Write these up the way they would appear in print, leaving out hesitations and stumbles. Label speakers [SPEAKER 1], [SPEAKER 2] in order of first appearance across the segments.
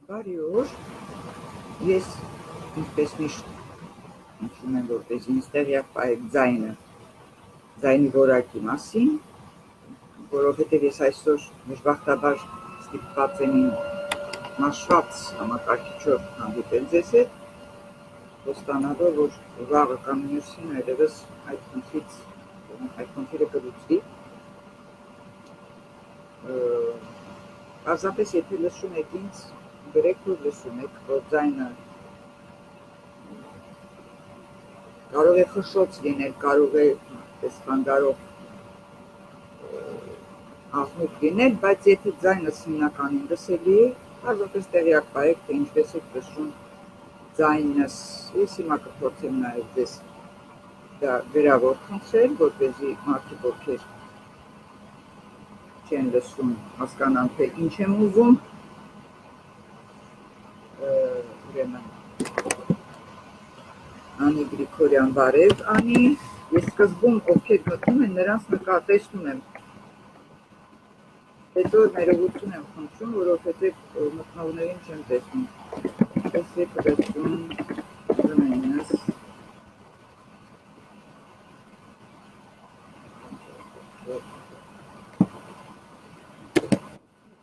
[SPEAKER 1] Բարի օր, ես ինչպես միշտ հիշում եմ, որպես ինձ տեղյակ պահեք ձայնի որակի մասին, որովհետև ես այսօր դժբախտաբար ստիպված եմ իմ մաշված համակարգիչով հանդիպել ձեզ հետ, խոստանալով, որ վաղը կամ մյուսին այլևս այդ խնդիրը կլուծվի։ Պարզապես եթե լսում եք ինձ, գրեք, որ լսում եք, որ ձայնը կարող է խշշոց լինել, կարող է խանգարող աղմուկ լինել, բայց եթե ձայնս հիմնականին լսելի է, պարզապես տեղյակ պահեք, թե ինչպես եք լսում ձայնս։ Ես հիմա կփորձեմ նաև ձեզ դա գրավոր խնդրել, որպեսզի մարդիկ, ովքեր չեն լսում, հասկանան, թե ինչ եմ ուզում։ Ուրեմն Անի Գրիգորյան, բարև Անի, ես սկզբում ովքեր մտնում են, նրանց տեսնում եմ, հետո ներողություն եմ խնդրում, որովհետև մտնողներին չեմ տեսնում, պես եք լսում ուրեմենս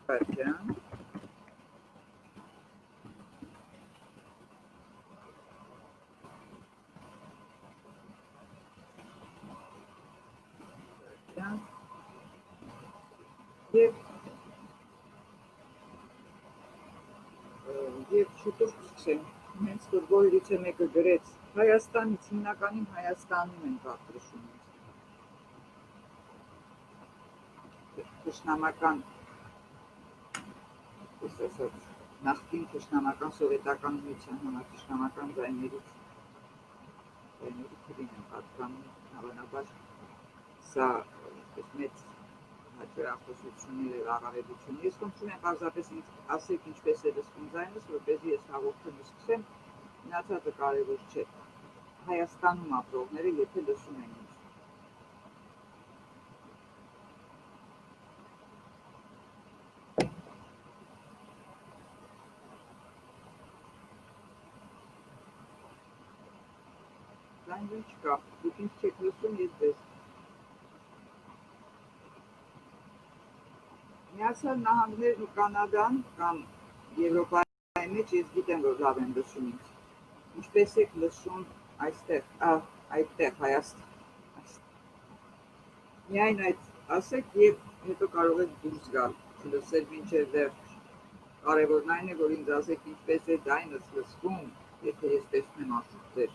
[SPEAKER 1] Պատյան և շուտով կսկսեմ, հենց որ բոլորիցը մեկը գրեց, Հայաստանից, հիմնականում Հայաստանում են վաղ լսում թշնամական, նախկին թշնամական սովետական միության համաթշնամական ձայների թվին եմ պատկանում, հավանաբար սա մեծ հաճախոսություններ և աղավեդություններ։ Ես խնդրում եմ պարզապես ինձ ասեք ինչպես է լսվում ձայնս, որպեսզի ես հաղորդումը սկսեմ, մնացածը կարևոր չէ։ Հայաստանում ապրողները եթե լսում են ինձ։ Ձայնը չկա, դուք ինձ չեք լսում, ես ձեզ։ Միացյալ Նահանգներն ու Կանադան կամ Եվրոպայի մեջ ես գիտեմ, որ լավ են լսում ինձ։ Ինչպես եք լսում այդտեղ Հայաստան։ Միայն այդ ասեք և հետո կարող եք դուրս գալ, չլսել մինչև վերջ։ Կարևորն այն է, որ ինձ ասեք ինչպես է ձայնս լսվում, եթե ես տեսնեմ արդյոք ձեր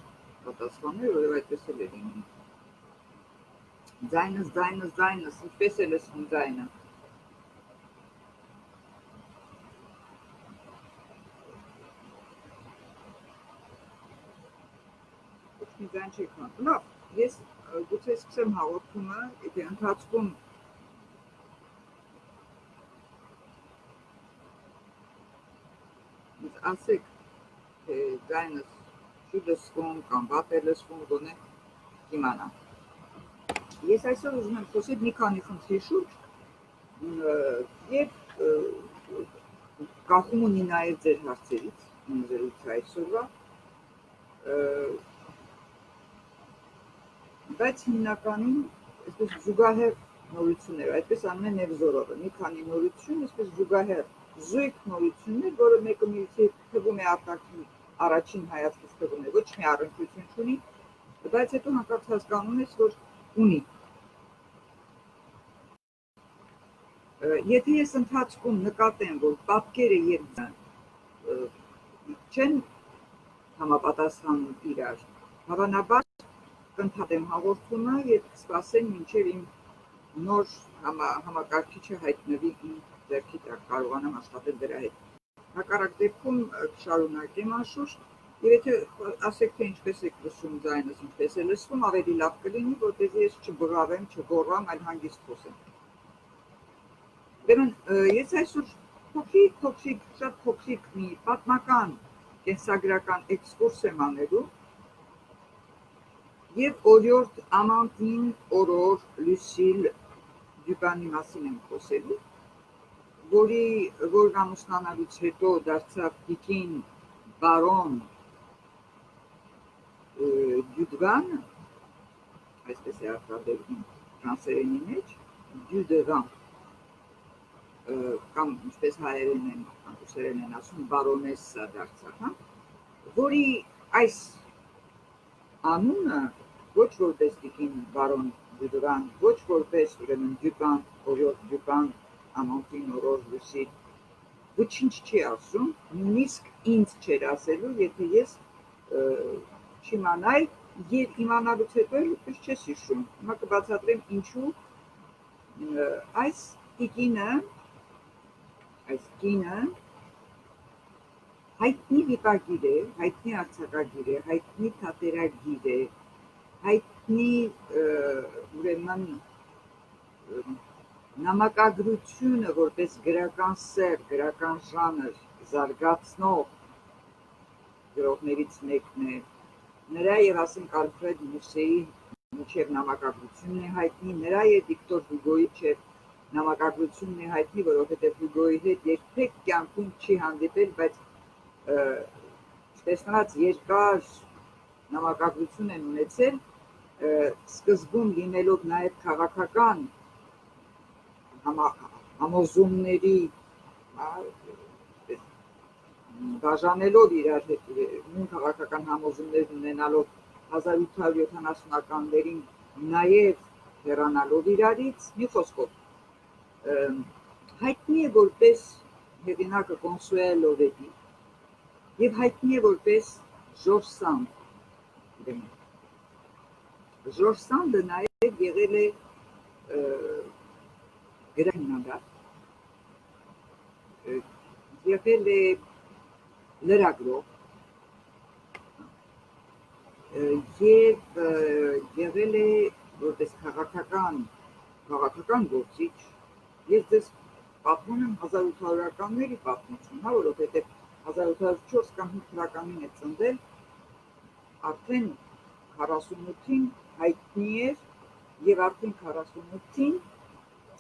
[SPEAKER 1] պատասխանները, որով այդպես էլ է լինում։ Ձայնս, ինչպես է լսվում ձայնը։ Ձայն չեք հանում։ Լավ, ես գուցե սկսեմ հաղորդումը, եթե ընթացքում ասեք, թե ձայնս չի լսվում կամ վատ է լսվում, գոնե կիմանամ։ Ես այսօր ուզում եմ խոսել մի քանի խնդրի շուրջ և կախում ունի նաև ձեր հարցերից, իմ զրույցը այսօրվա, բայց հիմնականում այսպես զուգահեռ նորություններ, այդպես անում է Նևզորովը, մի քանի նորություն, այսպես զուգահեռ զույգ նորություններ, որը մեկը մյուսի թվում է արտաքին առաջին հայացքից թվում է ոչ մի առնչություն չունի, բայց հետո հանկարծ հասկանում ես, որ ունի։ Եթե ես ընթացքում նկատեմ, որ պատկերը և չեն համապատասխանում իրար, հավանաբար կընդհատեմ հաղորդումը և կսպասեմ մինչև իմ նոր համակարգիչը հայտնվի իմ ձեռքի տակ, կարողանամ աշխատել դրա հետ։ Հակառակ դեպքում կշարունակեմ անշուշտ և եթե ասեք, թե ինչպես եք լսում ձայնս, ինչպես է լսվում, ավելի լավ կլինի, որպեսզի ես չբղավեմ, չգոռամ, այլ հանգիստ խոսեմ։ Ուրեմն ես այսօր շատ փոքրիկ մի պատմական կենսագրական էքսկուրս եմ անելու և օրիորդ Ամանդին, Օրոր, Լուսիլ Դյուպանի մասին եմ խոսելու որ ամուսնանալուց հետո դարձավ տիկին բարոն Դյուդվան, այսպես է արտադրվում ֆրանսերենի մեջ, Դյուդվան, կամ ինչպես հայերեն են, ռուսերեն են ասում, բարոնեսա դարձավ, հա, որի այս անունը ոչ որպես տիկին բարոն Դյուդվան, ոչ որպես ուրեմն Դյուպան, օրիորդ Դյուպան, ամենքին օրոր լուսի, ոչինչ չի ասում, նույնիսկ ինձ չէր ասելու, եթե ես չիմանայի եւ իմանալուց հետո էլ ուղղակի չես հիշում։ Հիմա կբացատրեմ ինչու այս տիկինը, այս կինը հայտնի վիպագիր է, հայտնի արձակագիր է, հայտնի թատերագիր է, հայտնի ուրեմն նամակագրությունը որպես գրական սեր, գրական ժանր զարգացնող գրողներից մեկն է։ Նրա եւ ասենք Ալֆրեդ Մուսեի միջև նամակագրությունն է հայտնի, նրա եւ Վիկտոր Հյուգոյի միջև նամակագրությունն է հայտնի, որովհետեւ Հյուգոյի հետ երբեք կյանքում չի հանդիպել, բայց տեսնած երկար նամակագրություն են ունեցել, սկզբում լինելով նաեւ քաղաքական համոզումների բաժանելով իրար հետ նույն քաղաքական համոզումներ ունենալով 1870-ականներին նաև հեռանալով իրարից, մի խոսքով հայտնի է որպես հեղինակը Կոնսուելո Վեդի եւ հայտնի է որպես Ժորժ Սանդ։ Ժորժ Սանդը նաև եղել է գրահիմնադար, եղել է լրագրող եւ եղել է որպես քաղաքական գործիչ։ Ես դες պատմում եմ 1800-ականների պատմություն, հա, որովհետեւ 1804 կամ 5 թվականին է ծնվել, արդեն 48-ին հայտնի էր եւ արդեն 48-ին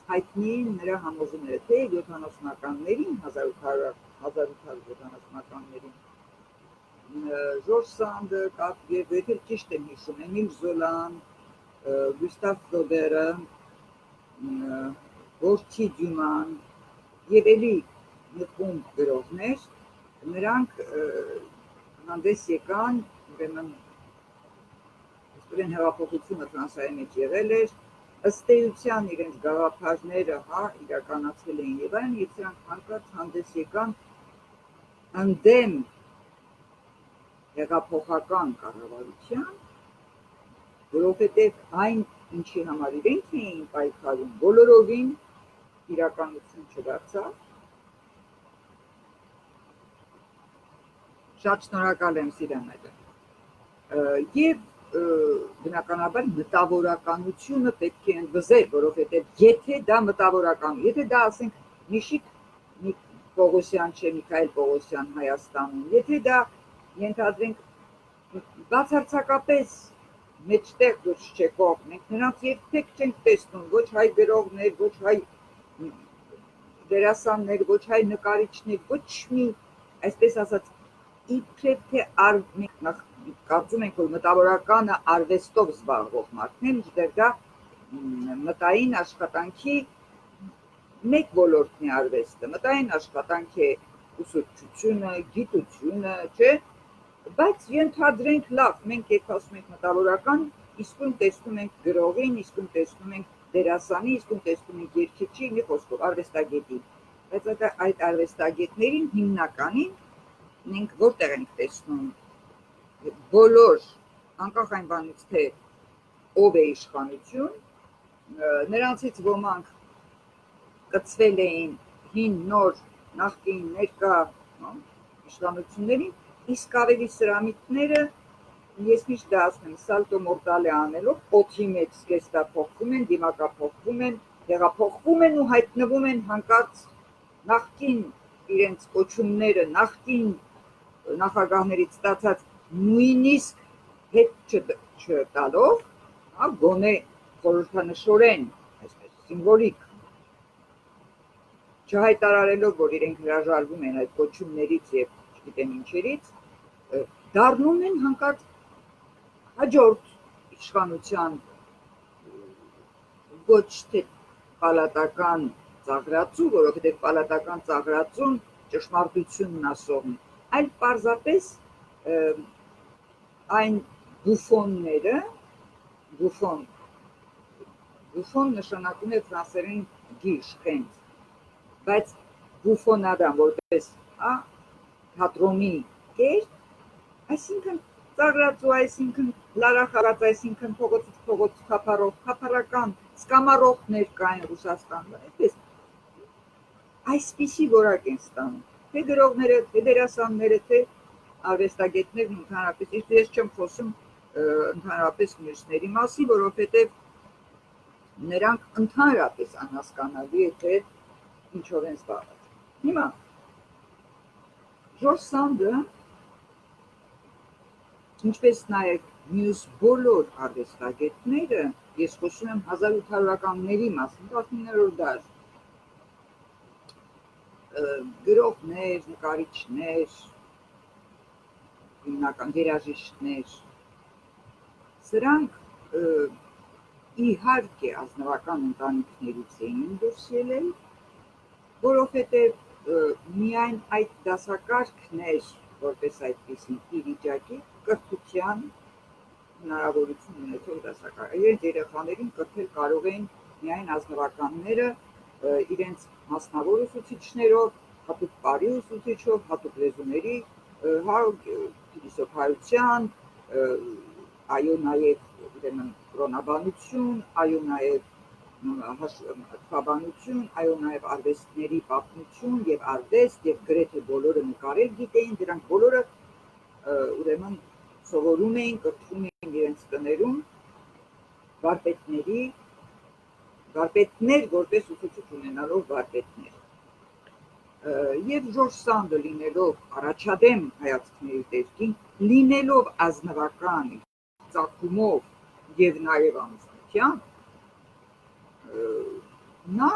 [SPEAKER 1] հայտնի նրա համոզումները, թե 70-ականներին, 1870-ականներին Ժորժ Սանդը եւ եթե ճիշտ եմ հիշում, Էմիլ Զոլան, Գյուստավ Ֆլոբերը, Գորչի Դյուման եւ էլի մի խումբ գրողներ, նրանք հանդես եկան, ուրեմն այսպես հեղափոխությունը Ֆրանսիայի մեջ եղել էր, ըստ էության իրենց գաղափարները իրականացել էին եւ այն եւ նրանք հանկարծ հանդես եկան ընդդեմ հեղափոխական կառավարության, որովհետեւ այն ինչի համար իրենք էին պայքարում, բոլորովին իրականություն չդարձավ։ Շատ շնորհակալ եմ Սիրամեդը։ Եվ բնականաբար մտավորականությունը պետք է ընդվզել, որովհետև եթե դա մտավորական, եթե դա ասենք Միշիկ Պողոսյան չէ, Միքայել Պողոսյան Հայաստանում, եթե դա ենթադրենք բացարձակապես մեջտեղ դուրս չեկող, մենք նրանց երբեք չենք տեսնում, ոչ հայ գրողներ, ոչ հայ դերասաններ, ոչ հայ նկարիչներ, ոչ մի, այսպես ասած, իբրև թե կարծում ենք, որ մտավորականը արվեստով զբաղվող մարդն է, մինչդեռ դա մտային աշխատանքի մեկ ոլորտն է արվեստը, մտային աշխատանք է ուսուցչությունը, գիտությունը, չէ, բայց ենթադրենք լավ, մենք երբ ասում ենք մտավորական, իսկույն տեսնում ենք գրողին, իսկույն տեսնում ենք դերասանի, իսկույն տեսնում ենք երգիչի, մի խոսքով արվեստագետի, բայց այդ արվեստագետներին հիմնականին մենք որտեղ ենք տեսնում բոլոր, անկախ այն բանից, թե ով է իշխանություն, նրանցից ոմանք կցվել էին հին նոր նախկին ներկա իշխանություններին, իսկ ավելի սրամիտները, ես միշտ դա ասում եմ, սալտո մորտալե անելով, օդի մեջ զգեստափոխվում են, դիմակափոխվում են, հեղափոխվում են ու հայտնվում են հանկարծ նախկին իրենց կոչումները, նախկին նախագահներից ստացած նույնիսկ հետ չտալով, գոնե խորհրդանշորեն, այսպես սիմվոլիկ չհայտարարելով, որ իրենք հրաժարվում են այդ կոչումներից եւ չգիտեմ ինչերից, դառնում են հանկարծ հաջորդ իշխանության ոչ թե պալատական ծաղրածու, որովհետև պալատական ծաղրածուն ճշմարտությունն ասողն, այլ պարզապես այն բուֆոնները, բուֆոն նշանակում է ֆրանսերեն գիժ, խենթ, բայց բուֆոնադան որպես թատրոնի կերպ, այսինքն ծաղրածու, այսինքն լարախաղաց, այսինքն փողոցից փողոց թափառող, թափառական սկամառողներ կային Ռուսաստանում, այդպես այսպիսի որակ են ստանում, թե գրողները, թե դերասանները, թե արվեստագետներն ընդհանրապես, ես չեմ խոսում ընդհանրապես մյուսների մասին, որովհետև նրանք ընդհանրապես անհասկանալի է, թե ինչով են զբաղված։ Հիմա Ժորժ Սանդը, ինչպես նաև մյուս բոլոր արվեստագետները, ես խոսում եմ 1800-ականների մասին, 19-րդ դար, գրողներ, նկարիչներ, հիմնական երաժիշտներ, սրանք իհարկե ազնվական ընտանիքներից էին դուրս ելել, որովհետև միայն այդ դասակարգն էր, որպես այդպիսի ի վիճակի կրթության հնարավորություն ունեցող դասակարգ։ Իրենց երեխաներին կրթել կարող էին միայն ազնվականները իրենց մասնավոր ուսուցիչներով, հատուկ բարի ուսուցիչով, հատուկ լեզուների, փիլիսոփայության, այո նաև ուրեմն կրոնաբանություն, այո նաև թվաբանություն, այո նաև արվեստների պատմություն եւ արվեստ եւ գրեթե բոլորը նկարել գիտեին, դրանք բոլորը ուրեմն սովորում էին, կրթվում էին իրենց տներում վարպետներ որպես ուսուցիչ ունենալով վարպետներ։ Եվ Ժորժ Սանդը լինելով առաջադեմ հայացքների դեպքին, լինելով ազնվական ծագումով եւ նաեւ ամուսնությամբ, նա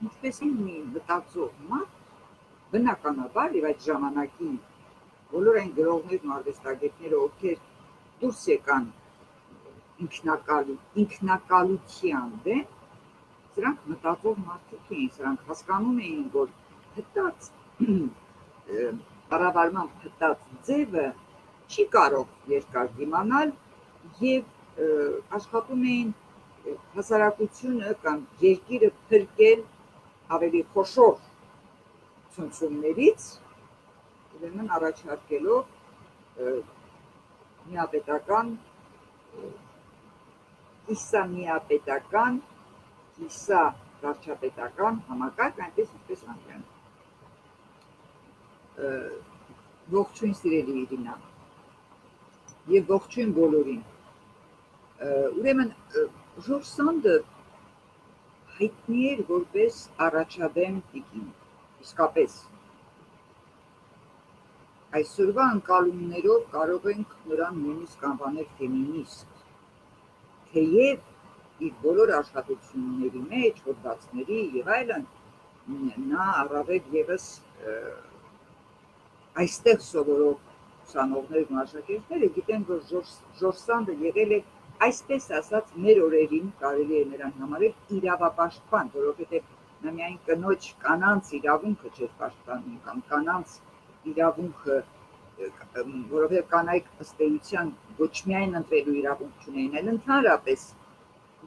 [SPEAKER 1] ինչպես մի մտածող մարդ, բնականաբար եւ այդ ժամանակի բոլոր այն գրողներն ու արվեստագետները, ովքեր դուրս եկան ինքնակալության դեմ, սրանք մտածող մարդիկ էին, սրանք հասկանում էին, որ փտած կառավարման փտած ձևը չի կարող երկար դիմանալ եւ աշխատում էին հասարակությունը կամ երկիրը փրկել ավելի խոշոր ցնցումներից, ուրեմն առաջարկելով միապետական, կիսամիապետական, կիսավարչապետական համակարգ, այնպես ինչպես Անգլիան։ Ողջույն սիրելի Իրինա եւ ողջույն բոլորին։ Ուրեմն Ժորժ Սանդը հայտնի էր որպես առաջադեմ տիկին, իսկապես այսօրվա ընկալումներով կարող ենք նրան նույնիսկ անվանել ֆեմինիստ, թեև իր բոլոր աշխատությունների մեջ, հոդվածների եւ այլն, նա առավել եւս այստեղ սովորող ուսանողներն ու աշակերտները գիտեն, որ Ժորժ Սանդը եղել է այսպես ասած մեր օրերին կարելի է նրան համարել իրավապաշտպան, որովհետև նա միայն կնոջ կանանց իրավունքը չէր պաշտպանում կամ կանանց իրավունքը, որովհետև կանայք ըստ էության ոչ միայն ընտրելու իրավունք չունեին, այլ ընդհանրապես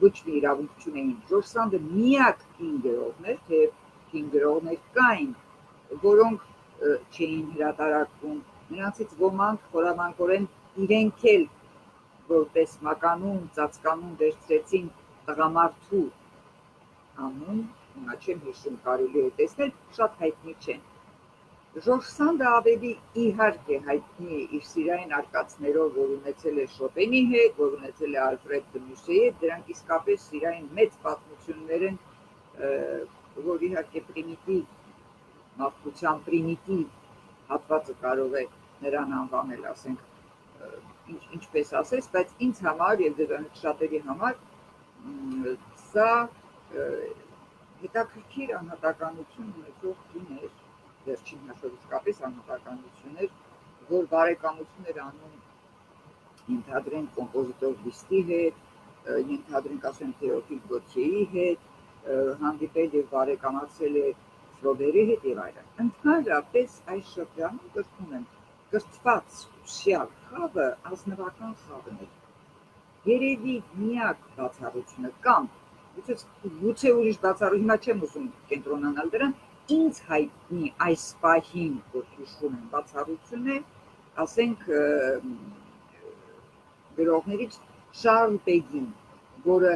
[SPEAKER 1] ոչ մի իրավունք չունեին։ Ժորժ Սանդը միակ կին գրողներ, թե կին գրողներ կային, որոնք չէին հրատարակվում, նրանցից ոմանք խորամանկորեն իրենք էլ որպես մականուն, ծածկանուն վերցրեցին տղամարդու անուն, հիմա չեմ հիշում, կարելի է տեսնել, շատ հայտնի չեն։ Ժորժ Սանդը ավելի իհարկե հայտնի է իր սիրային արկածներով, որ ունեցել է Շոպենի հետ, որ ունեցել է Ալֆրեդ դը Մյուսեի հետ, դրանք իսկապես սիրային մեծ պատմություններ են, որ իհարկե պրիմիտիվ, մարդկության պրիմիտիվ հատվածը կարող է նրան անվանել, ասենք, ինչպես ասես, բայց ինձ համար եւ դրանից շատերի համար սա հետաքրքիր անհատականություն ունեցող կին էր, վերջին հաշվով իսկապես անհատականություն էր, որ բարեկամություն էր անում ենթադրենք կոմպոզիտոր Լիստի հետ, ենթադրենք ասեմ Թեոֆիլ Գոթյեի հետ, հանդիպել եւ բարեկամացել է Ֆլոբերի հետ եւ այլն։ Ընդհանրապես այս շրջանում կրկնում եմ, կրթված ուսյալ խավը ազնվական խավն է։ Երևի միակ բացառությունը կամ գուցե ուրիշ բացառություն, հիմա չեմ ուզում կենտրոնանալ դրան, ինձ հայտնի այս պահին, որ հիշում եմ բացառություն է, ասենք գրողներից Շարլ Պեգին, որը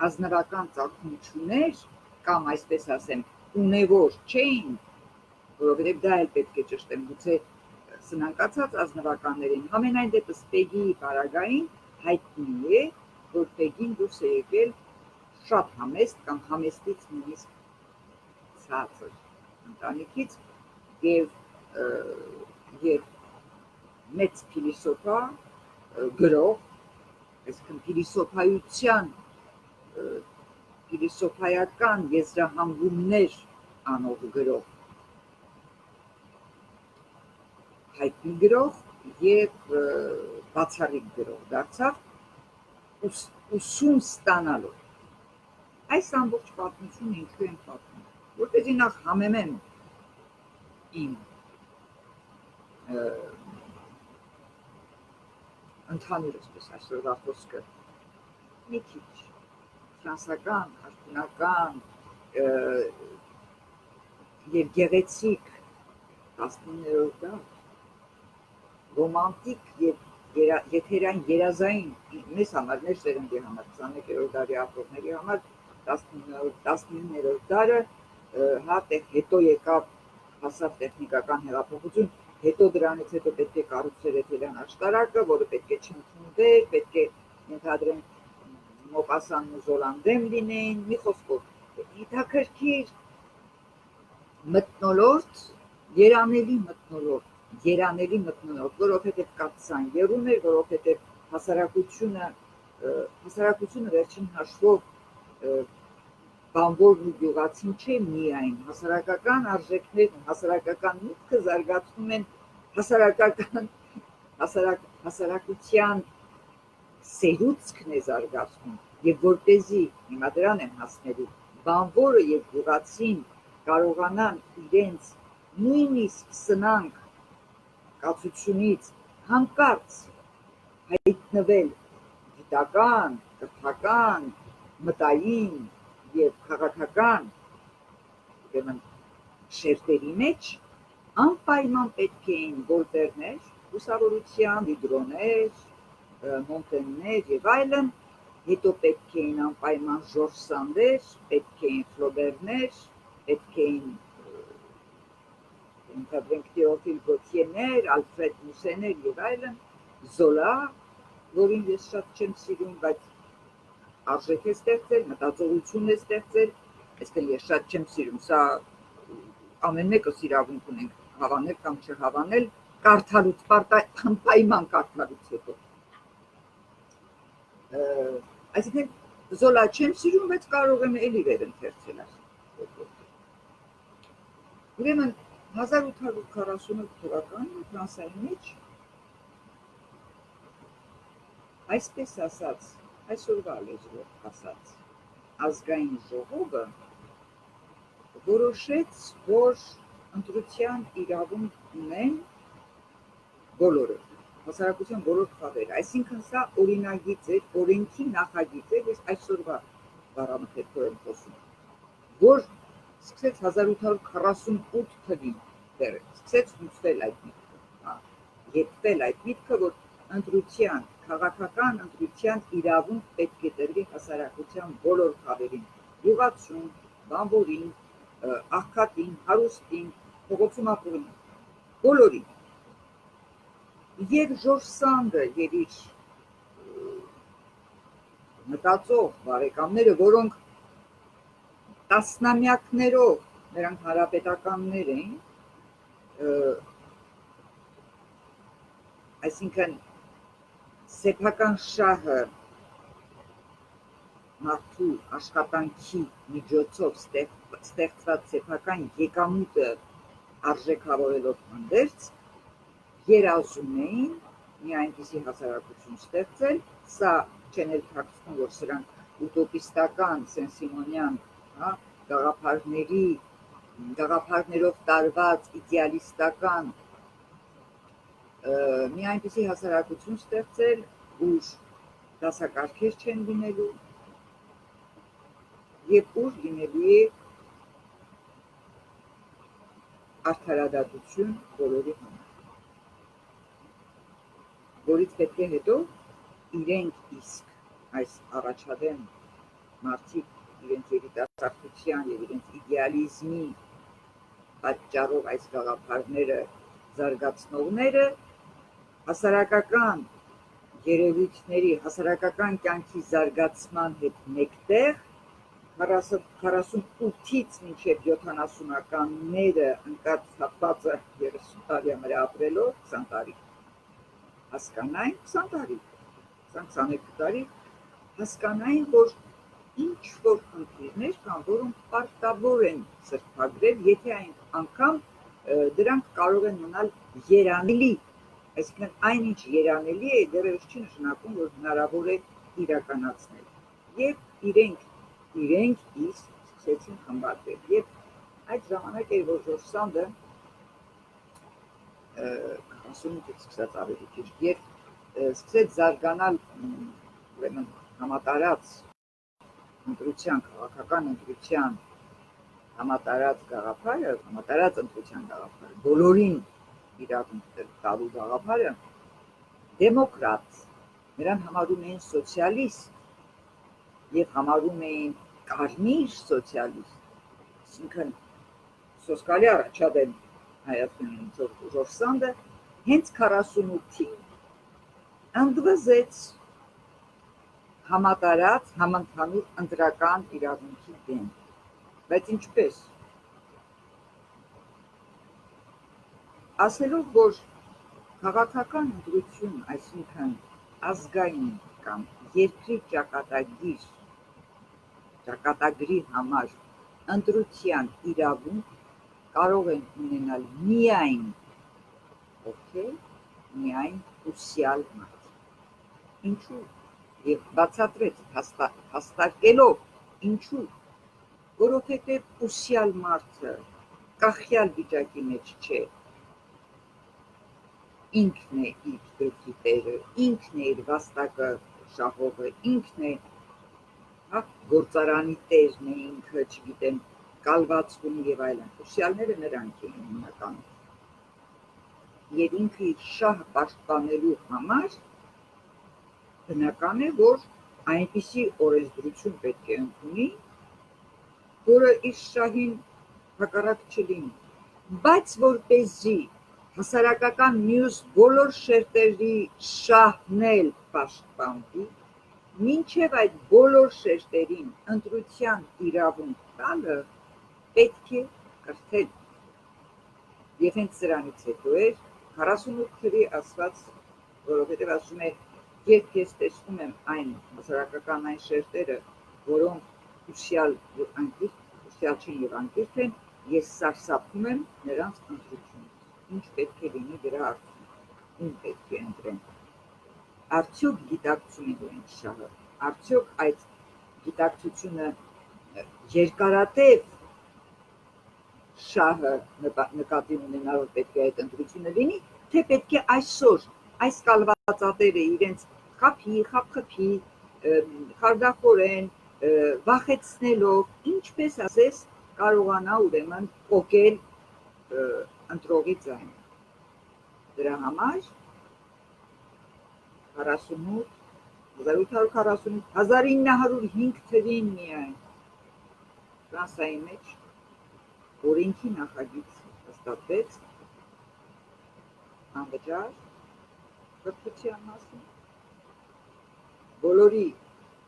[SPEAKER 1] ազնվական ծագում ուներ, կամ այսպես ասեմ, ունևոր չէին, որովհետև դա էլ պետք է ճշտեմ, գուցե սնանկացած ազնվականներին, համենայն դեպս Պեգիի պարագային հայտնի է, որ Պեգին դուրս է եկել շատ համեստ կամ համեստից նույնիսկ ցածր ընտանիքից եւ մեծ փիլիսոփա գրող, այսինքն փիլիսոփայական եզրահանգումներ անող գրող, հայտնի գրող եւ բացառիկ գրող դարձավ ուսում ստանալով։ Այս ամբողջ պատմությունը ինչու եմ պատմում, որպեսզի նախ համեմեմ իմ ընդհանուր այսպես այսօրվա խոսքը մի քիչ ֆրանսական, արքունական եւ գեղեցիկ 19-րդ դար, ռոմանտիկ եւ եթերային երազային մեզ համար, մեր սերնդի համար, 21-րդ դարի ապրողների համար 19-րդ դարը հետո եկավ հասավ տեխնիկական հեղափոխություն, հետո դրանից հետո պետք է կառուցել էթերյան աշտարակը, որը պետք է չընդունվեր, պետք է ենթադրենք Մոպասանն ու Զոլան դեմ լինեին, մի խոսքով հետաքրքիր մթնոլորտ, երանելի մթնոլորտ, որովհետև կաթսան երում էր, որովհետև հասարակությունը վերջին հաշվով բանվորն ու գյուղացին չէ միայն, հասարակական արժեքներն, հասարակական միտքը զարգացնում են հասարակության սերուցքն է զարգացնում եւ որպեսզի հիմա դրան եմ հասնելու, բանվորը եւ գյուղացին կարողանան իրենց նույնիսկ սնանկ կացությունից հանկարծ հայտնվել գիտական, կրթական, մտային եւ քաղաքական շերտերի մեջ անպայման պետք էին Վոլտերներ, լուսավորության, Դիդրոներ, Մոնտեններ եւ այլն, հետո պետք էին անպայման Ժորժ Սանդեր, պետք էին Ֆլոբերներ, պետք էին ենթադրենք Թեոֆիլ Գոթյեներ, Ալֆրեդ Մուսեներ եւ այլն, Զոլա, որին ես շատ չեմ սիրում, բայց արժեք է ստեղծել, մտածողություն է ստեղծել, այսինքն ես շատ չեմ սիրում, սա ամեն մեկս իրավունք ունենք հավանել կամ չհավանել, կարդալուց անպայման կարդալուց հետո։ Այսինքն Զոլա չեմ սիրում, բայց կարող եմ էլի վեր ընթերցել այս։ Ուրեմն 1848 թվականին Ֆրանսիայի մեջ այսպես ասած, այսօրվա լեզվով ասած, ազգային ժողովը որոշեց, որ ընտրության իրավունք ունեն բոլորը, հասարակության բոլոր խավերը, այսինքն սա օրինագիծ էր, օրենքի նախագիծ էր, ես այսօրվա բառամթերքով եմ խոսում, որ սկսեց 1848 թվին դեռ, սկսեց հույսվել այդ միտքը, եթվել այդ միտքը, որ ընտրության, քաղաքական ընտրության իրավունք պետք է տրվի հասարակության բոլոր խավերին, գյուղացուն, բանվորին, աղքատին, հարուստին, փողոցում ապրողին, բոլորին։ Եվ Ժորժ Սանդը եւ իր մտածող բարեկամները, որոնք տասնամյակներով նրանք հանրապետականներ էին, այսինքն սեփական շահը մարդու աշխատանքի միջոցով ստեղծված սեփական եկամուտը արժեքավորելով հանդերձ երազում էին մի այնպիսի հասարակություն ստեղծել, սա չեն էլ թաքցնում, որ սրանք ուտոպիստական սենսիմոնյան գաղափարներով տարված իդեալիստական մի այնպիսի հասարակություն ստեղծել, ուր դասակարգեր չեն լինելու եւ ուր լինելու է արդարադատություն բոլորի համար, որից պետք է հետո իրենք իսկ այս առաջադեմ մարդիկ իրենց երիտասարդության եւ իրենց իդեալիզմի պատճառով այս գաղափարները զարգացնողները հասարակական երևույթների, հասարակական կյանքի զարգացման հետ մեկտեղ 48-ից մինչև 70-ականները ընկած հատվածը 30 տարի ամրա ապրելով 20 տարի հասկանային 20 տարի 22 տարի հասկանային, որ ինչ որ խնդիրներ կան, որոնք պարտավոր են սրբագրել, եթե այն անգամ դրանք կարող են մնալ երանելի, այսինքն այնինչ երանելի է, դեռևս չի նշանակում, որ հնարավոր է իրականացնել։ Եվ իրենք իսկ սկսեցին խմբագրել։ Եվ այդ ժամանակ էր, որ Ժորժ Սանդը 48-ից սկսած ավելի քիչ, երբ սկսեց զարգանալ ուրեմն համատարած ընտրության, քաղաքական ընտրության համատարած գաղափարը, համատարած ընտրության գաղափարը, բոլորին իրավունք տալու գաղափարը, դեմոկրատ, նրան համարում էին սոցիալիստ եւ համարում էին կարմիր սոցիալիստ, այսինքն սոսկալի առաջադեմ հայացքին Ժորժ Սանդը հենց 48-ին ընդվզեց համատարած համընդհանուր ընտրական իրավունքի դեմ, բայց ինչպես ասելով, որ քաղաքական ընտրություն, այսինքն ազգային կամ երկրի ճակատագրի համար ընտրության իրավունք կարող են ունենալ միայն ովքեր, միայն ուսյալ մարդիկ։ Ինչու՞։ Եվ բացատրեց հաստատելով ինչու, որովհետև ուսյալ մարդը կախյալ վիճակի մեջ չէ, ինքն է իր գրքի տերը, ինքն է իր վաստակը շահողը, ինքն է գործարանի տերն է, ինքը, չգիտեմ, կալվածքում եւ այլն։ Ուսյալները նրանք էին հիմնականում։ Եվ ինքը իր շահը պաշտպանելու համար բնական է, որ այնպիսի օրենսդրություն պետք է ընդունի, որը իր շահին հակառակ չլինի, բայց որպեսզի հասարակական մյուս բոլոր շերտերի շահն էլ պաշտպանվի, մինչև այդ բոլոր շերտերին ընտրության իրավունք տալը պետք է կրթել։ Եվ հենց սրանից հետո էր 48 թվի ասված, որովհետև ասում է, երբ ես տեսնում եմ այն հասարակական այն շերտերը, որոնք ուսյալ չեն եւ անկիրք են, ես սարսափում եմ նրանց ընտրությունից։ Ինչ պետք է լինի դրա արդյունքում, ում պետք է ընտրեն։ Արդյոք գիտակցում են իրենց շահը, արդյոք այդ գիտակցությունը երկարատև շահը նկատի ունենալով պետք է այդ ընտրությունը լինի, թե պետք է այսօր այս կալվածատերը իրենց խափի, խարդախորեն, վախեցնելով, ինչպես ասես, կարողանա ուրեմն պոկել ընտրողի ձայնը։ Դրա համար 1945 թվին միայն Ֆրանսիայի մեջ օրենքի նախագիծ հաստատվեց անվճար կրթության մասին, բոլորի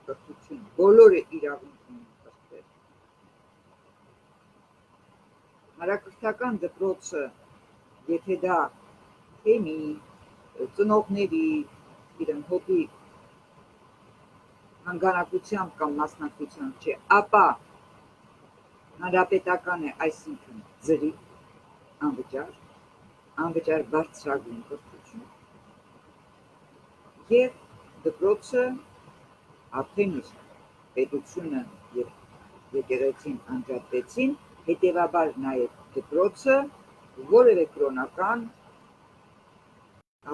[SPEAKER 1] կրթություն, բոլորը իրավունք ունեն կրթվել։ Հանրակրթական դպրոցը, եթե դա թեմի, ծնողների, հոբի հանգանակությամբ կամ մասնակցությամբ չէ, ապա հանրապետական է, այսինքն ձրի անվճար բարձրագույն կրթություն եւ դպրոցը արդեն իսկ պետությունը եւ եկեղեցին անջատվեցին, հետեւաբար նաեւ դպրոցը որևէ կրոնական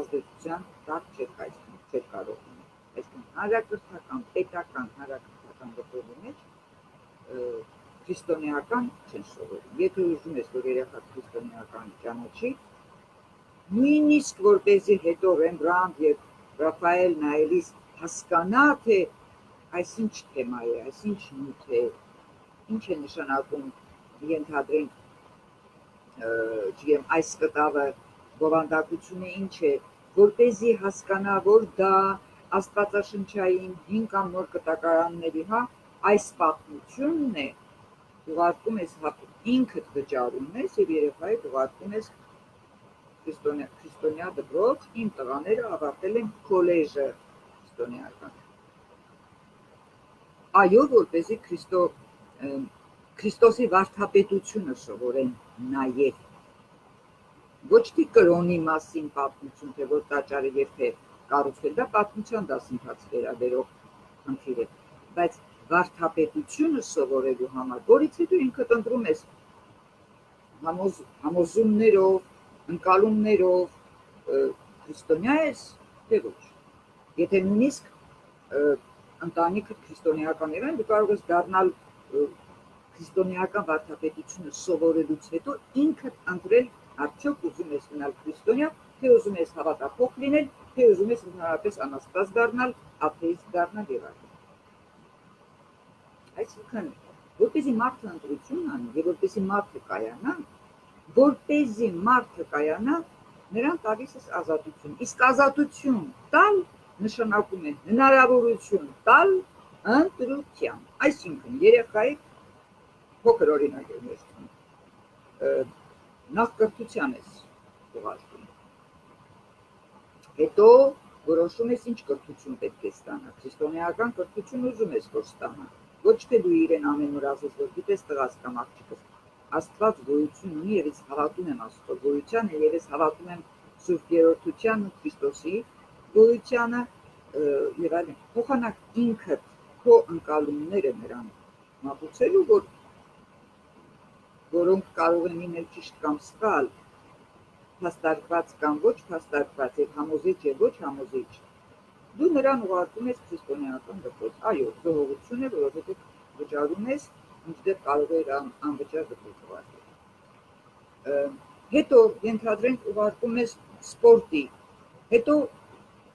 [SPEAKER 1] ազդեցության տակ չէր կարող լինել։ Այսինքն հանրակրթական, պետական հանրակրթական դպրոցի մեջ քրիստոնեական չեն սովորում։ Եթե ուզում ես, որ երեխա քրիստոնեական ճանաչի, նույնիսկ որպեսզի հետո Ռեմբրանտ եւ Ռաֆայել նայելիս հասկանա, թե այսինչ թեմա է, այսինչ նյութ է, ինչ է նշանակում, ենթադրենք, չգիտեմ, այս կտավը բովանդակությունը ինչ է, որպեսզի հասկանա, որ դա աստվածաշնչային հին կամ նոր կտակարանների այս պատմությունն է, ուղարկում ես ինքդ վճարում ես եւ երեխայիդ ուղարկում ես քրիստոնյա դպրոց, իմ տղաները ավարտել են քոլեժը քրիստոնեական։ Այո, որպեսզի Քրիստոսի վարդապետությունը սովորեն նաև, ոչ թե կրոնի մասին պատմություն, թե որ տաճարը երբ է կառուցվել, դա պատմության դասընթաց վերաբերող խնդիր է, բայց վարդապետությունը սովորելու համար, որից հետո ինքդ ընտրում ես համոզումներով, ընկալումներով քրիստոնյա ես, թե ոչ։ Եթե նույնիսկ ընտանիքը քրիստոնեական եղան, դու կարող ես դառնալ քրիստոնեական վարդապետությունը սովորելուց հետո ինքդ ընտրել արդյոք ուզում ես մնալ քրիստոնյա, թե ուզում ես հավատափոխ լինել, թե ուզում ես ընդհանրապես անաստված դառնալ, աթեիստ դառնալ եւ այլն։ Այսինքն, որպեսզի մարդը ընտրություն անի եւ որպեսզի մարդը կայանա, նրան տալիս ես ազատություն։ Իսկ ազատություն տալ նշանակում է հնարավորություն տալ ընտրության։ Այսինքն, երեխայի փոքր օրինակ եմ ներկայացնում, նախ կրթության ես ուղարկում, հետո որոշում ես ինչ կրթություն պետք է ստանա, քրիստոնեական կրթություն ուզում ես որ ստանա, ոչ թե դու իրեն ամեն օր ասես, որ գիտես տղաս կամ աղջիկս, Աստված գոյություն ունի եւ ես հավատում եմ Աստծո գոյությանը եւ ես հավատում եմ Սուրբ Երրորդության ու Քրիստոսի գոյությանը եւ այլն։ Փոխանակ ինքդ քո ընկալումները նրան մատուցելու, որոնք կարող են լինել ճիշտ կամ սխալ, փաստարկված կամ ոչ փաստարկված, եւ համոզիչ եւ ոչ համոզիչ, դու նրան ուղարկում ես քրիստոնեական դպրոց։ Այո, զոհողություն է, որովհետեւ վճարում ես, ինչտեղ կարող է անվճար դպրոց ուղարկել։ Հետո ենթադրենք ուղարկում ես սպորտի, հետո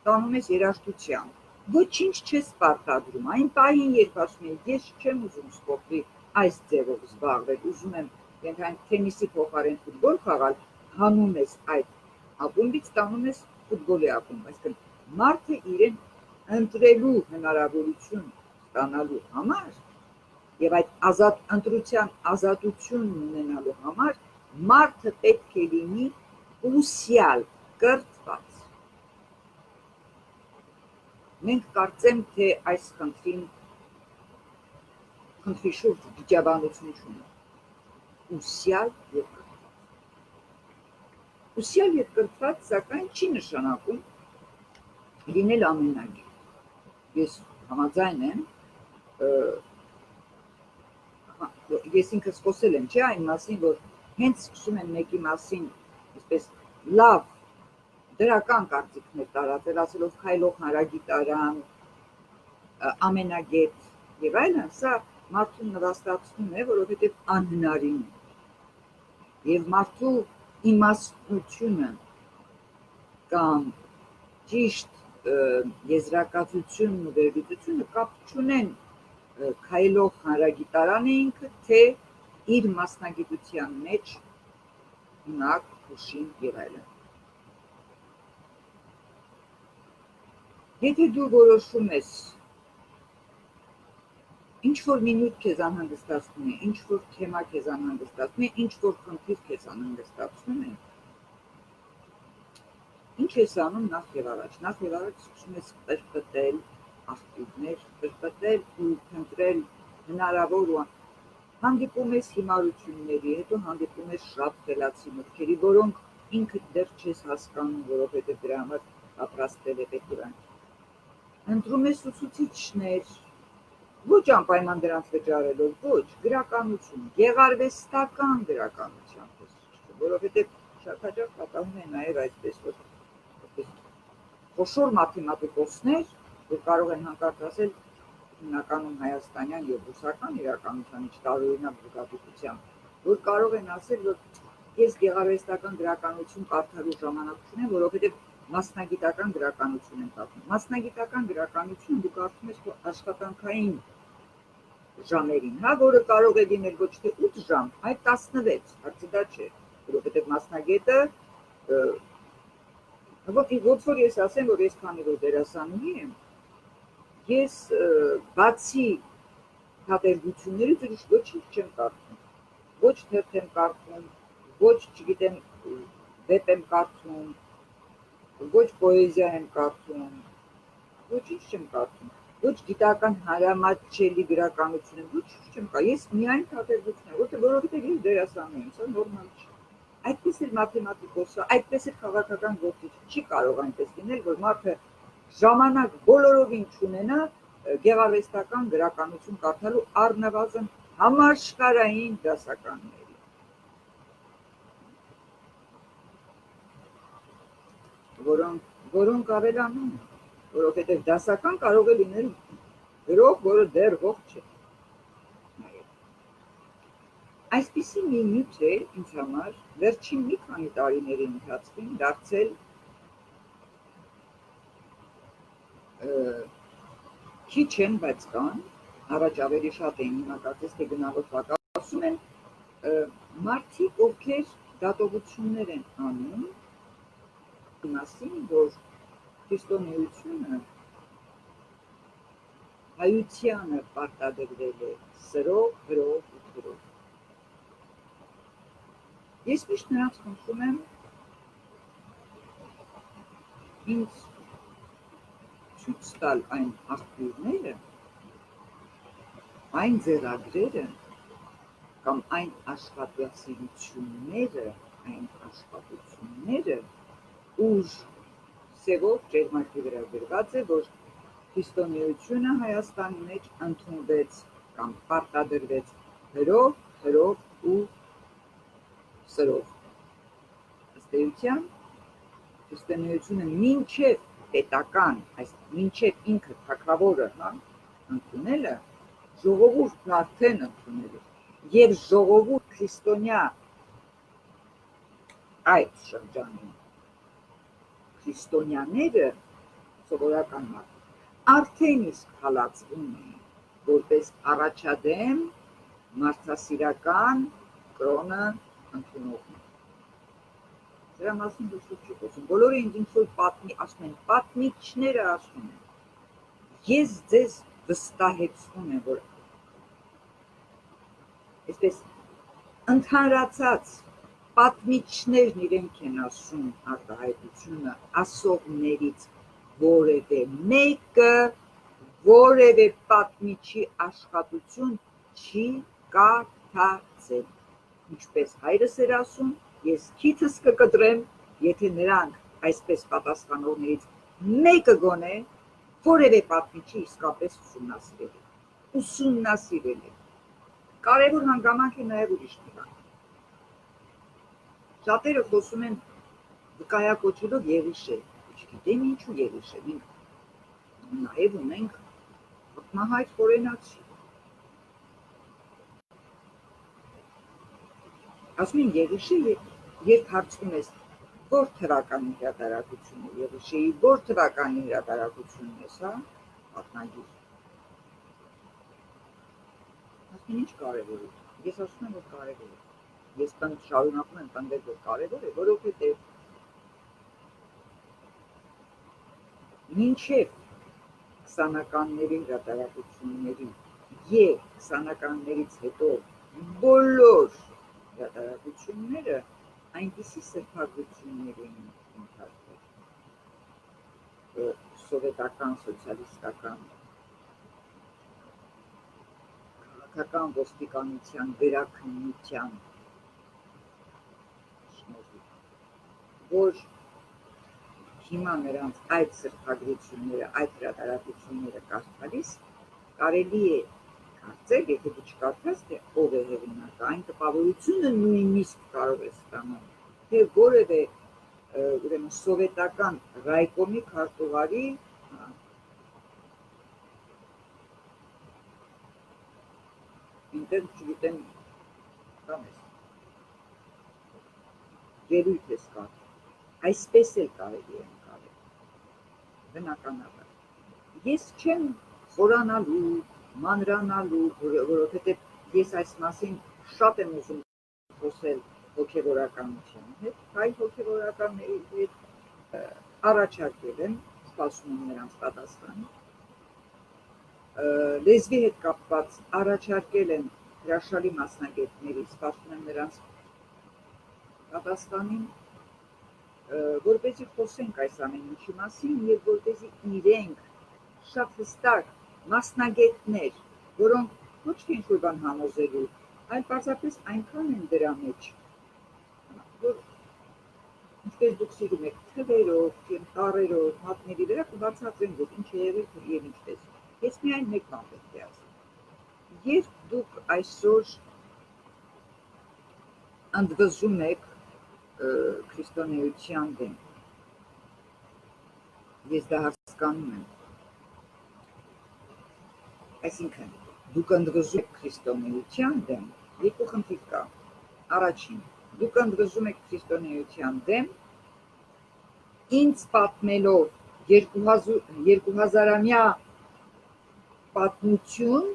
[SPEAKER 1] տանում ես երաժշտության։ Ոչինչ չես պարտադրում։ Այն պահին, երբ ասում ես, ես չեմ ուզում սպորտի այս ձևով զբաղվել, ուզում եմ ենթադրենք թենիսի փոխարեն ֆուտբոլ խաղալ, հանում ես այդ ակումբից, տանում ես ֆուտբոլի ակումբ։ Այսինքն մարդը իրեն ընտրելու հնարավորություն ստանալու համար եւ այդ ընտրության ազատությունն ունենալու համար մարդը պետք է լինի ուսյալ, կրթված։ Մենք կարծեմ, թե այս խնդրի շուրջ վիճաբանություն չունի։ Ուսյալ եւ կրթված։ Ուսյալ եւ կրթված, սակայն չի նշանակում լինել ամենագիր։ Ես համաձայն եմ, ես ինքս խոսել եմ, չէ, այն մասին, որ հենց սկսում են մեկի մասին, այսպես լավ դրական կարծիքներ տարածել, ասելով քայլող հանրագիտարան, ամենագետ եւ այլն, սա մարդուն նվաստացնում է, որովհետեւ անհնարին է։ Եվ մարդու իմաստությունը կամ ճիշտ եզրակացությունն ու վերլուծությունը կապ չունեն քայլող հանրագիտարանը ինքը, թե իր մասնագիտության մեջ ունակ, հուշին եւ այլն։ Եթե դու որոշում ես ինչ որ մի նյութ քեզ անհանգստացնում է, ինչ որ թեմա քեզ անհանգստացնում է, ինչ որ խնդիր քեզ անհանգստացնում է, ինչ ես անում նախ եւ առաջ սկսում ես կրկտել, աղբյուրներ բրբտել ու փնտրել հնարավոր ու հանդիպում ես հիմարությունների, հետո հանդիպում ես շատ խելացի մտքերի, որոնք ինքդ դեռ չես հասկանում, որովհետև դրա համար պատրաստվել է պետք է ընտրում ես ուսուցիչներ, ոչ անպայման դրանց վճարելով, ոչ, գրականություն, գեղարվեստական գրականությամբ, որովհետև շատ հաճախ պատահում է նաև այսպես, որ խոշոր մաթեմատիկոսներ, որ կարող են հանկարծ ասել հիմնականում հայաստանյան և ռուսական իրականության տարօրինակ զուգադիպությամբ, որ կարող են ասել, որ ես գեղարվեստական գրականություն կարդալու ժամանակ չունեմ, որովհետև մասնագիտական գրականություն եմ կարդում։ Մասնագիտական գրականություն դու կարդում ես քո աշխատանքային ժամերին, որը կարող է լինել ոչ թե 8 ժամ, այլ 16, հարցը դա չէ, որովհետև մասնագետը ոչ որ ես ասեմ, որ ես քանի որ դերասանուհի եմ, ես բացի թատերգություններից ուրիշ ոչինչ չեմ կարդում, ոչ թերթ եմ կարդում, ոչ չգիտեմ վեպ եմ կարդում, ոչ պոեզիա եմ կարդում, ոչինչ չեմ կարդում, ոչ գիտական հարամատչելի գրականություն եմ, ոչինչ չեմ կարդում, ես միայն թատերգություն եմ, որովհետև ես դերասանուհի եմ, սա նորմալ չէ։ Այդպես էլ մաթեմատիկոսը, այդպես էլ քաղաքական գործիչը չի կարող այնպես լինել, որ մարդը ժամանակ բոլորովին չունենա գեղարվեստական գրականություն կարդալու առնվազն համաշխարհային դասականների։ Որոնք ավելանում են, որովհետև դասական կարող է լինել գրող, որը դեռ ողջ չէ։ Այսպիսի մի նյութ է ինձ համար վերջին մի քանի տարիների ընթացքում դարձել քիչ են, բայց կան, առաջ ավելի շատ էին, հիմա կարծես թե գնալով պակասում են, մարդիկ, ովքեր դատողություններ են անում մասին, որ քրիստոնեությունը հայությանը պարտադրվել է սրով, հրով ու թրով։ Ես միշտ նրանց խնդրում եմ ինձ ցույց տալ այն աղբյուրները, այն ձեռագրերը կամ այն աշխատասիրությունները, այն աշխատությունները, ուր սևով ճերմակի վրա գրված է, որ քրիստոնեությունը Հայաստանի մեջ ընդունվեց կամ պարտադրվեց հրով, հրով ու սրով։ Ըստ էության քրիստոնեությունը մինչև պետական, մինչև ինքը թագավորը ընդունելը, ժողովուրդն արդեն ընդունել է, և ժողովուրդ քրիստոնյա այդ շրջանում քրիստոնյաները սովորական մարդ արդեն իսկ հալածվում են որպես առաջադեմ մարդասիրական կրոնը ընդունողներ։ Դրա մասին ոչ ոք չի խոսում։ Բոլորը ինձ ինչ-որ ասում են, պատմիչները ասում են։ Ես ձեզ վստահեցնում եմ, որ այսպես ընդհանրացած պատմիչներն իրենք են ասում արտահայտությունը ասողներից որևէ մեկը որևէ պատմիչի աշխատություն չի կարդացել։ Ինչպես հայրս էր ասում, ես քիթս կկտրեմ, եթե նրանք այսպես պատասխանողներից մեկը գոնե որևէ պատմիչի իսկապես ուսումնասիրել է։ Կարևոր հանգամանք է նաև ուրիշ մի բան։ Շատերը խոսում են վկայակոչելով Եղիշե, չգիտեմ ինչու Եղիշե, մենք նաև ունենք մահայր խորենացի։ Ասում են Եղիշե, երբ հարցնում ես, որ թվականի հրատարակություն է Եղիշեի, որ թվականի հրատարակությունն է սա, պատմագիր։ Ասում են ինչ կարևոր է, ես ասում եմ, որ կարևոր է։ Ես շարունակում եմ պնդել, որ կարևոր է, որովհետև մինչև 20-ականների հրատարակությունների և 20-ականներից հետո բոլոր հրատարակությունները այնպիսի սրբագրություններ էին ընթացել սովետական, սոցիալիստական քաղաքական ոստիկանության վերաքննության շնորհիվ, որ հիմա նրանց այդ սրբագրությունները, այդ հրատարակությունները կարդալիս կարելի է կարծել, եթե դու չկարդաս, թե ով է հեղինակը, այն տպավորությունը նույնիսկ կարող է ստանալ, թե որևէ ուրեմն սովետական ռայկոմի քարտուղարի ինտեր չգիտեմ կամ ես ելույթ ես կարդում, այսպես էլ կարելի է ընկալել, բնականաբար։ Ես չեմ խորանալու, մանրանալու, որովհետև ես այս մասին շատ եմ ուզում խոսել հոգևորականության հետ, հայ հոգևորականների հետ առաջարկել եմ, սպասում եմ նրանց պատասխանը, լեզվի հետ կապված առաջարկել եմ հրաշալի մասնագետների, սպասում եմ նրանց պատասխանին, որպեսզի խոսենք այս ամեն ինչի մասին և որպեսզի իրենք շատ հստակ մասնագետներ, որոնք ոչ թե ինչ-որ բան համոզելու, այլ պարզապես այնքան են դրա մեջ, որ ինչպես դուք սիրում եք թվերով, տառերով, մատների վրա կբացատրեն, որ ինչ է եղել և ինչպես։ Ես միայն մեկ բան պետք է ասեմ։ Երբ դուք այսօր ընդվզում եք քրիստոնեության դեմ, ես դա հասկանում եմ, այսինքն դուք ընդվզում եք քրիստոնեության դեմ, երկու խնդիր կա, առաջին, դուք ընդվզում եք քրիստոնեության դեմ, ինձ պատմելով 2000-ամյա պատմություն,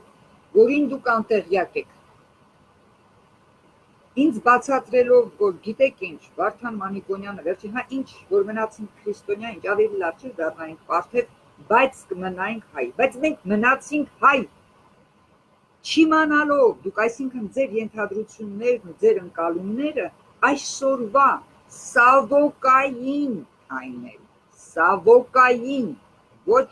[SPEAKER 1] որին դուք անտեղյակ եք, ինձ բացատրելով, որ գիտեք ինչ, Վարդան Մանիկոնյանը, վերջին, հա ինչ, որ մնացինք քրիստոնյա, ինչ ավելի լավ չէ դառնայինք պարթև, բայց կմնայինք հայ, բայց մենք մնացինք հայ, չիմանալով, դուք այսինքն ձեր ենթադրություններն ու ձեր ընկալումները այսօրվա սավոկային այնել, սավոկային, ոչ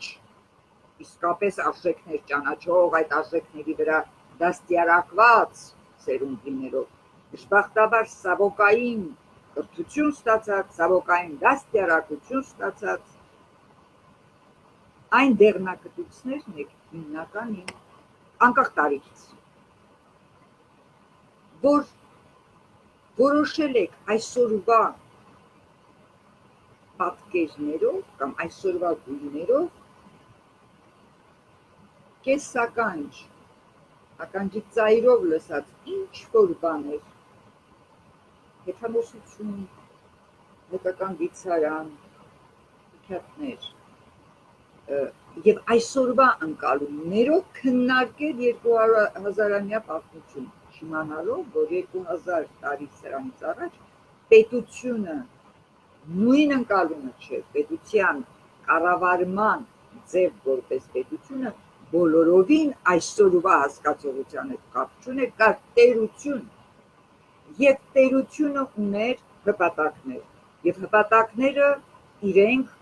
[SPEAKER 1] իսկապես արժեքներ ճանաչող, այդ արժեքների վրա դաստիարակված սերունդ լինելով, դժբախտաբար սավոկային կրթություն ստացած, սավոկային դաստիարակություն ստացած, այն դեղնակտուցներն եք հիմնականին, անկախ տարիքից, որ որոշել եք այսօրվա պատկերներով կամ այսօրվա գույներով կեսականջ, ականջի ծայրով լսած ինչ-որ բաներ, հեթանոսություն, հետական դիցարան, հիքիաթներ և այսօրվա ընկալումներով քննարկել 2000-ամյա պատմություն, չիմանալով, որ 2000 տարի սրանից առաջ պետությունը նույն ընկալումը չէ, պետության կառավարման ձև որպես պետությունը բոլորովին այսօրվա հասկացողության հետ կապ չուներ, կար տերություն և տերությունը ուներ հպատակներ և հպատակները իրենք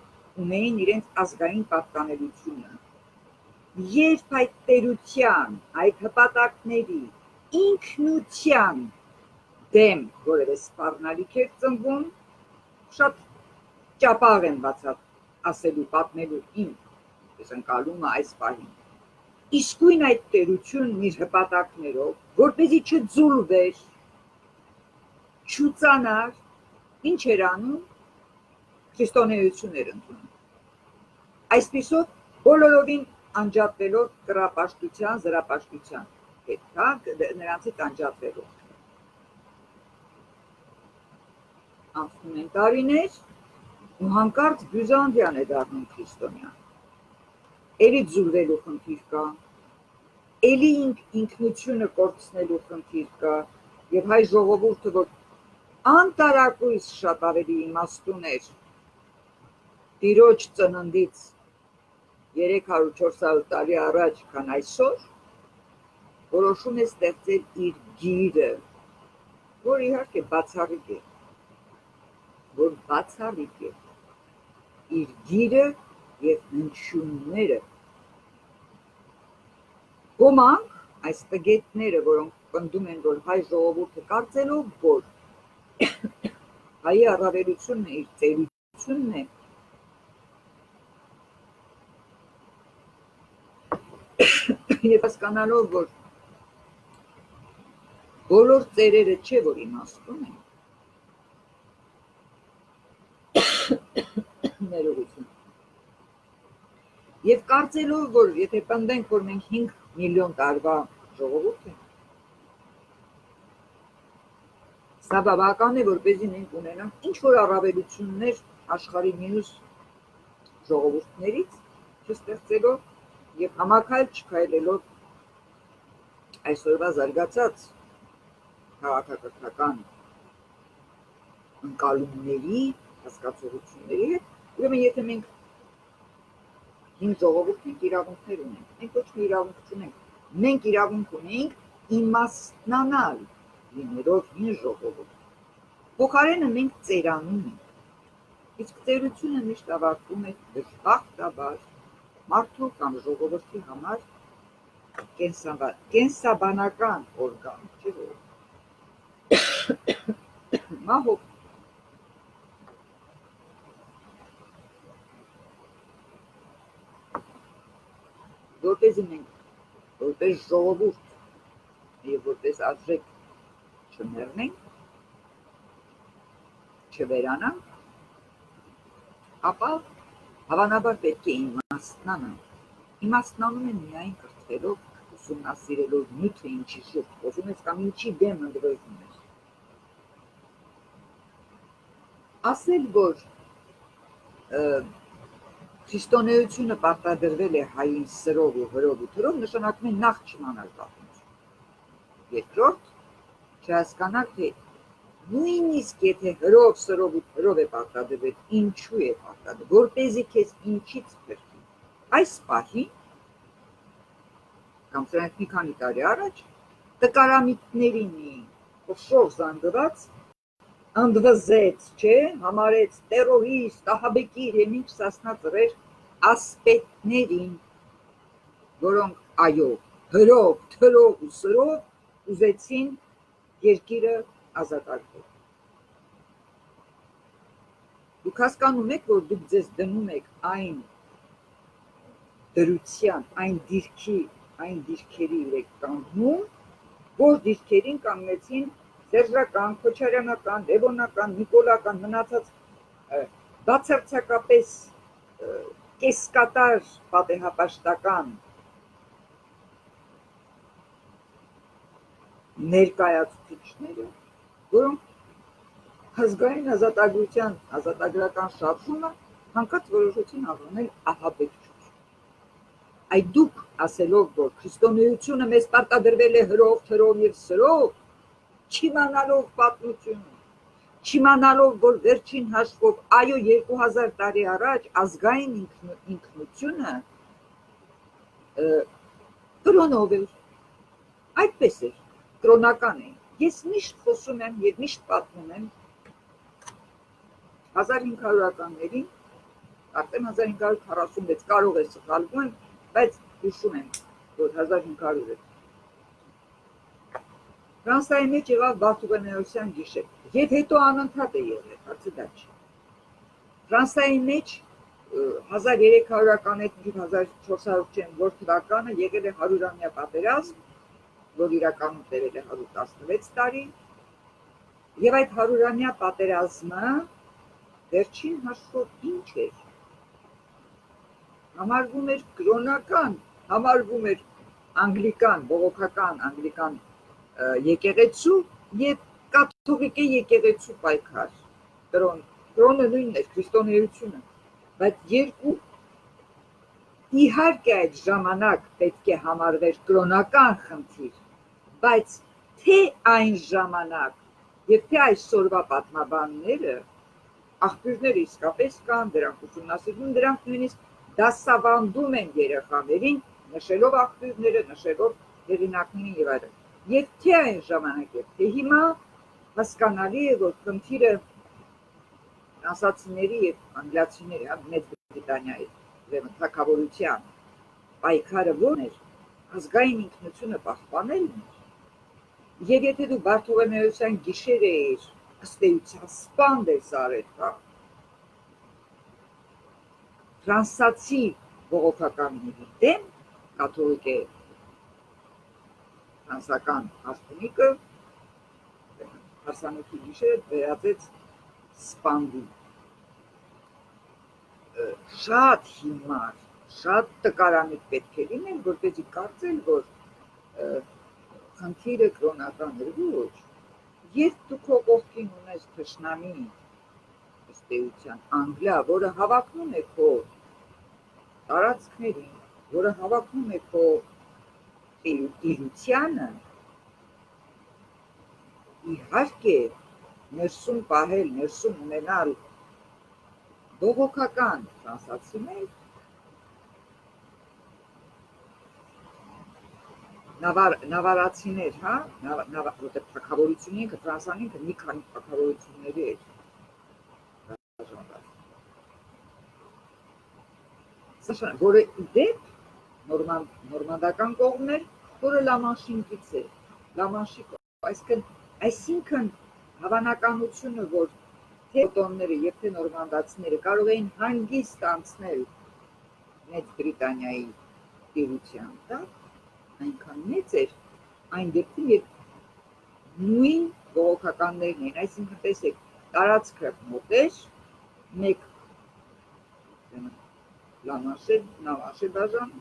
[SPEAKER 1] ունեին իրենց ազգային պատկանելությունը։ Երբ այդ տերության, այդ հպատակների ինքնության դեմ որևէ սպառնալիք էր ծնվում, շատ ճապաղ եմ ասելու, պատմելու իմ ընկալումը այս պահին, իսկույն այդ տերությունն իր հպատակներով, որպեսզի չձուլվեր, չուծանար, ինչ էր անում, քրիստոնեություն էր ընդունում։ Այսպիսով բոլորովին անջատվելով կռապաշտության, զրապաշտության հետ, հա, նրանցից անջատվելով։ Անցնում են տարիներ ու հանկարծ Բյուզանդիան է դառնում քրիստոնյա։ Էլի ձուլվելու խնդիր կա, էլի ինքնությունը կորցնելու խնդիր կա և հայ ժողովուրդը, որ անտարակույս շատ ավելի իմաստուն էր տիրոջ ծննդից 300-400 տարի առաջ, քան այսօր, որոշում է ստեղծել իր գիրը, որ իհարկե բացառիկ է, իր գիրը և հնչյունները։ Ոմանք այս տգետները, որոնք պնդում են, որ հայ ժողովուրդը կարծելով, որ հայի առավելությունն է իր ծերությունն է, եւ հասկանալով, որ բոլոր ծերերը չէ, որ իմաստուն են, ներողություն, եւ կարծելով, որ եթե պնդենք, որ մենք 5 միլիոն տարվա ժողովուրդ ենք, սա բավական է, որպեսզի մենք ունենանք ինչ-որ առավելություններ աշխարհի մյուս ժողովուրդներից, չստեղծելով եւ համակայլ չքայլելով այսօրվա զարգացած քաղաքակրթական ընկալումների, հասկացողությունների հետ, ուրեմն եթե մենք հին ժողովուրդ ենք, իրավունքներ ունենք, մենք ոչ մի իրավունք չունենք, մենք իրավունք ունենք իմաստնանալ լինելով հին ժողովուրդ, փոխարենը մենք ծերանում ենք, իսկ ծերությունը միշտ ավարտվում է դժբախտաբար մարդու կամ ժողովրդի համար կենսաբանական օրգան, չէ՞ որ մահով, որպեսզի մենք որպես ժողովուրդ եւ որպես արժեք չմեռնենք, չվերանանք, ապա հավանաբար պետք է իմաստնանանք։ Իմաստնանում են միայն կրթվելով, ուսումնասիրելով նյութը ինչի շուրջ խոսում ես կամ ինչի դեմ ընդվզում ես։ Ասել, որ քրիստոնեությունը պարտադրվել է հային սրով ու հրով ու թրով, նշանակում է նախ չիմանալ պատմություն։ Երկրորդ, չհասկանալ, թե նույնիսկ եթե հրով, սրով ու թրով է պարտադրվել, ինչու է պարտադրվել, որպեսզի քեզ ինչից փրկի։ Այս պահին, կամ սրանք մի քանի տարի առաջ, տկարամիտների մի խոշոր զանգված ընդվզեց, չէ, համարեց տերորիստ, ահաբեկիր եւ ինչ սասնա ծռեր ասպետներին, որոնք այո, հրով, թրով ու սրով ուզեցին երկիրը ազատագրել։ Դուք հասկանում եք, որ դուք ձեզ դնում եք այն դրության, այն դիրքերի եք կանգնում, որ դիրքերին կանգնեցին Սերժական, Քոչարյանական, Լևոնական, Նիկոլական, մնացած բացարձակապես կեսկատար պատեհապաշտական ներկայացուցիչները, որոնք ազգային ազատագրական շարժումը հանկարծ որոշեցին անվանել ահաբեկչություն։ Այդ դուք ասելով, որ քրիստոնեությունը մեզ պարտադրվել է հրով, թրով եւ սրով, չիմանալով պատմությունը, չիմանալով, որ վերջին հաշվով, այո, 2000 տարի առաջ ազգային ինքնությունը կրոնով էր, այդպես էր, կրոնական է։ Ես միշտ խոսում եմ եւ միշտ պատմում եմ 1500-ականներին, արդեն 1546, կարող է սխալվում եմ, բայց հիշում եմ, որ 1500 է։ Ֆրանսիայի մեջ եղավ Բարդուղիմեոսյան գիշեր, եւ հետո անընդհատ է եղել, հարցը դա չէ։ Ֆրանսիայի մեջ 1300-ականից 1400 չեմ որ թվականը եղել է 100-ամյա պատերազմ, որ իրականում տևել է 116 տարի, եւ այդ 100-ամյա պատերազմը վերջին հաշվով ինչ էր։ Համարվում էր կրոնական, համարվում էր անգլիկան, բողոքական անգլիկան եկեղեցու եւ կաթողիկե եկեղեցու պայքար, կրոնը նույնն էր, քրիստոնեությունը, բայց երկու իհարկե այդ ժամանակ պետք է համարվեր կրոնական խնդիր, բայց թե այն ժամանակ եւ թե այսօրվա պատմաբանները աղբյուրները իսկապես կան, դրանք ուսումնասիրում, դրանք նույնիսկ դասավանդում են երեխաներին, նշելով աղբյուրները, նշելով հեղինակներին եւ այլն։ Եվ թե այն ժամանակ եւ թե հիմա հասկանալի է, որ խնդիրը ֆրանսացիների եւ անգլիացիների, Մեծ Բրիտանիայի թագավորության պայքարը ո՞րն էր, ազգային ինքնությունը պահպանելն է։ Եվ եթե դու Բարթողեմեոսյան գիշերը էիր, ըստ էության սպանդ ես արել, հա, ֆրանսացի բողոքականների դեմ, կաթոլիկ է ֆրանսական արքունիկը հարսանիքի գիշերը վերածեց սպանդի։ Շատ հիմար, շատ տկարանիք պետք է լինել, որպեսզի կարծել, որ խնդիրը կրոնական էր, ոչ։ Երբ դու քո կողքին ունես թշնամի, ըստ էության Անգլիա, որը հավակնում է քո տարածքներին, որը հավակնում է քո իրությանը, իհարկե ներսում պահել, ներսում ունենալ բողոքական ֆրանսացիներ, նավարացիներ, հա, որտեղ թագավորությունը ինքը Ֆրանսիան ինքը մի քանի թագավորությունների էր բաժանված։ Սա որը ի դեպ նորմանդական կողմն էր, որը Լամանշին գից է, Լամանշի կողմ, այսինքն հավանականությունը, որ թե օտոնները եւ թե նորմանդացիները կարող էին հանգիստ անցնել Մեծ Բրիտանիայի տիրության տակ, այնքան մեծ էր, այն դեպքում, երբ նույն բողոքականներն էին, այսինքն տեսեք, տարածքը մոտ էր, մեկ Լամանշե բաժան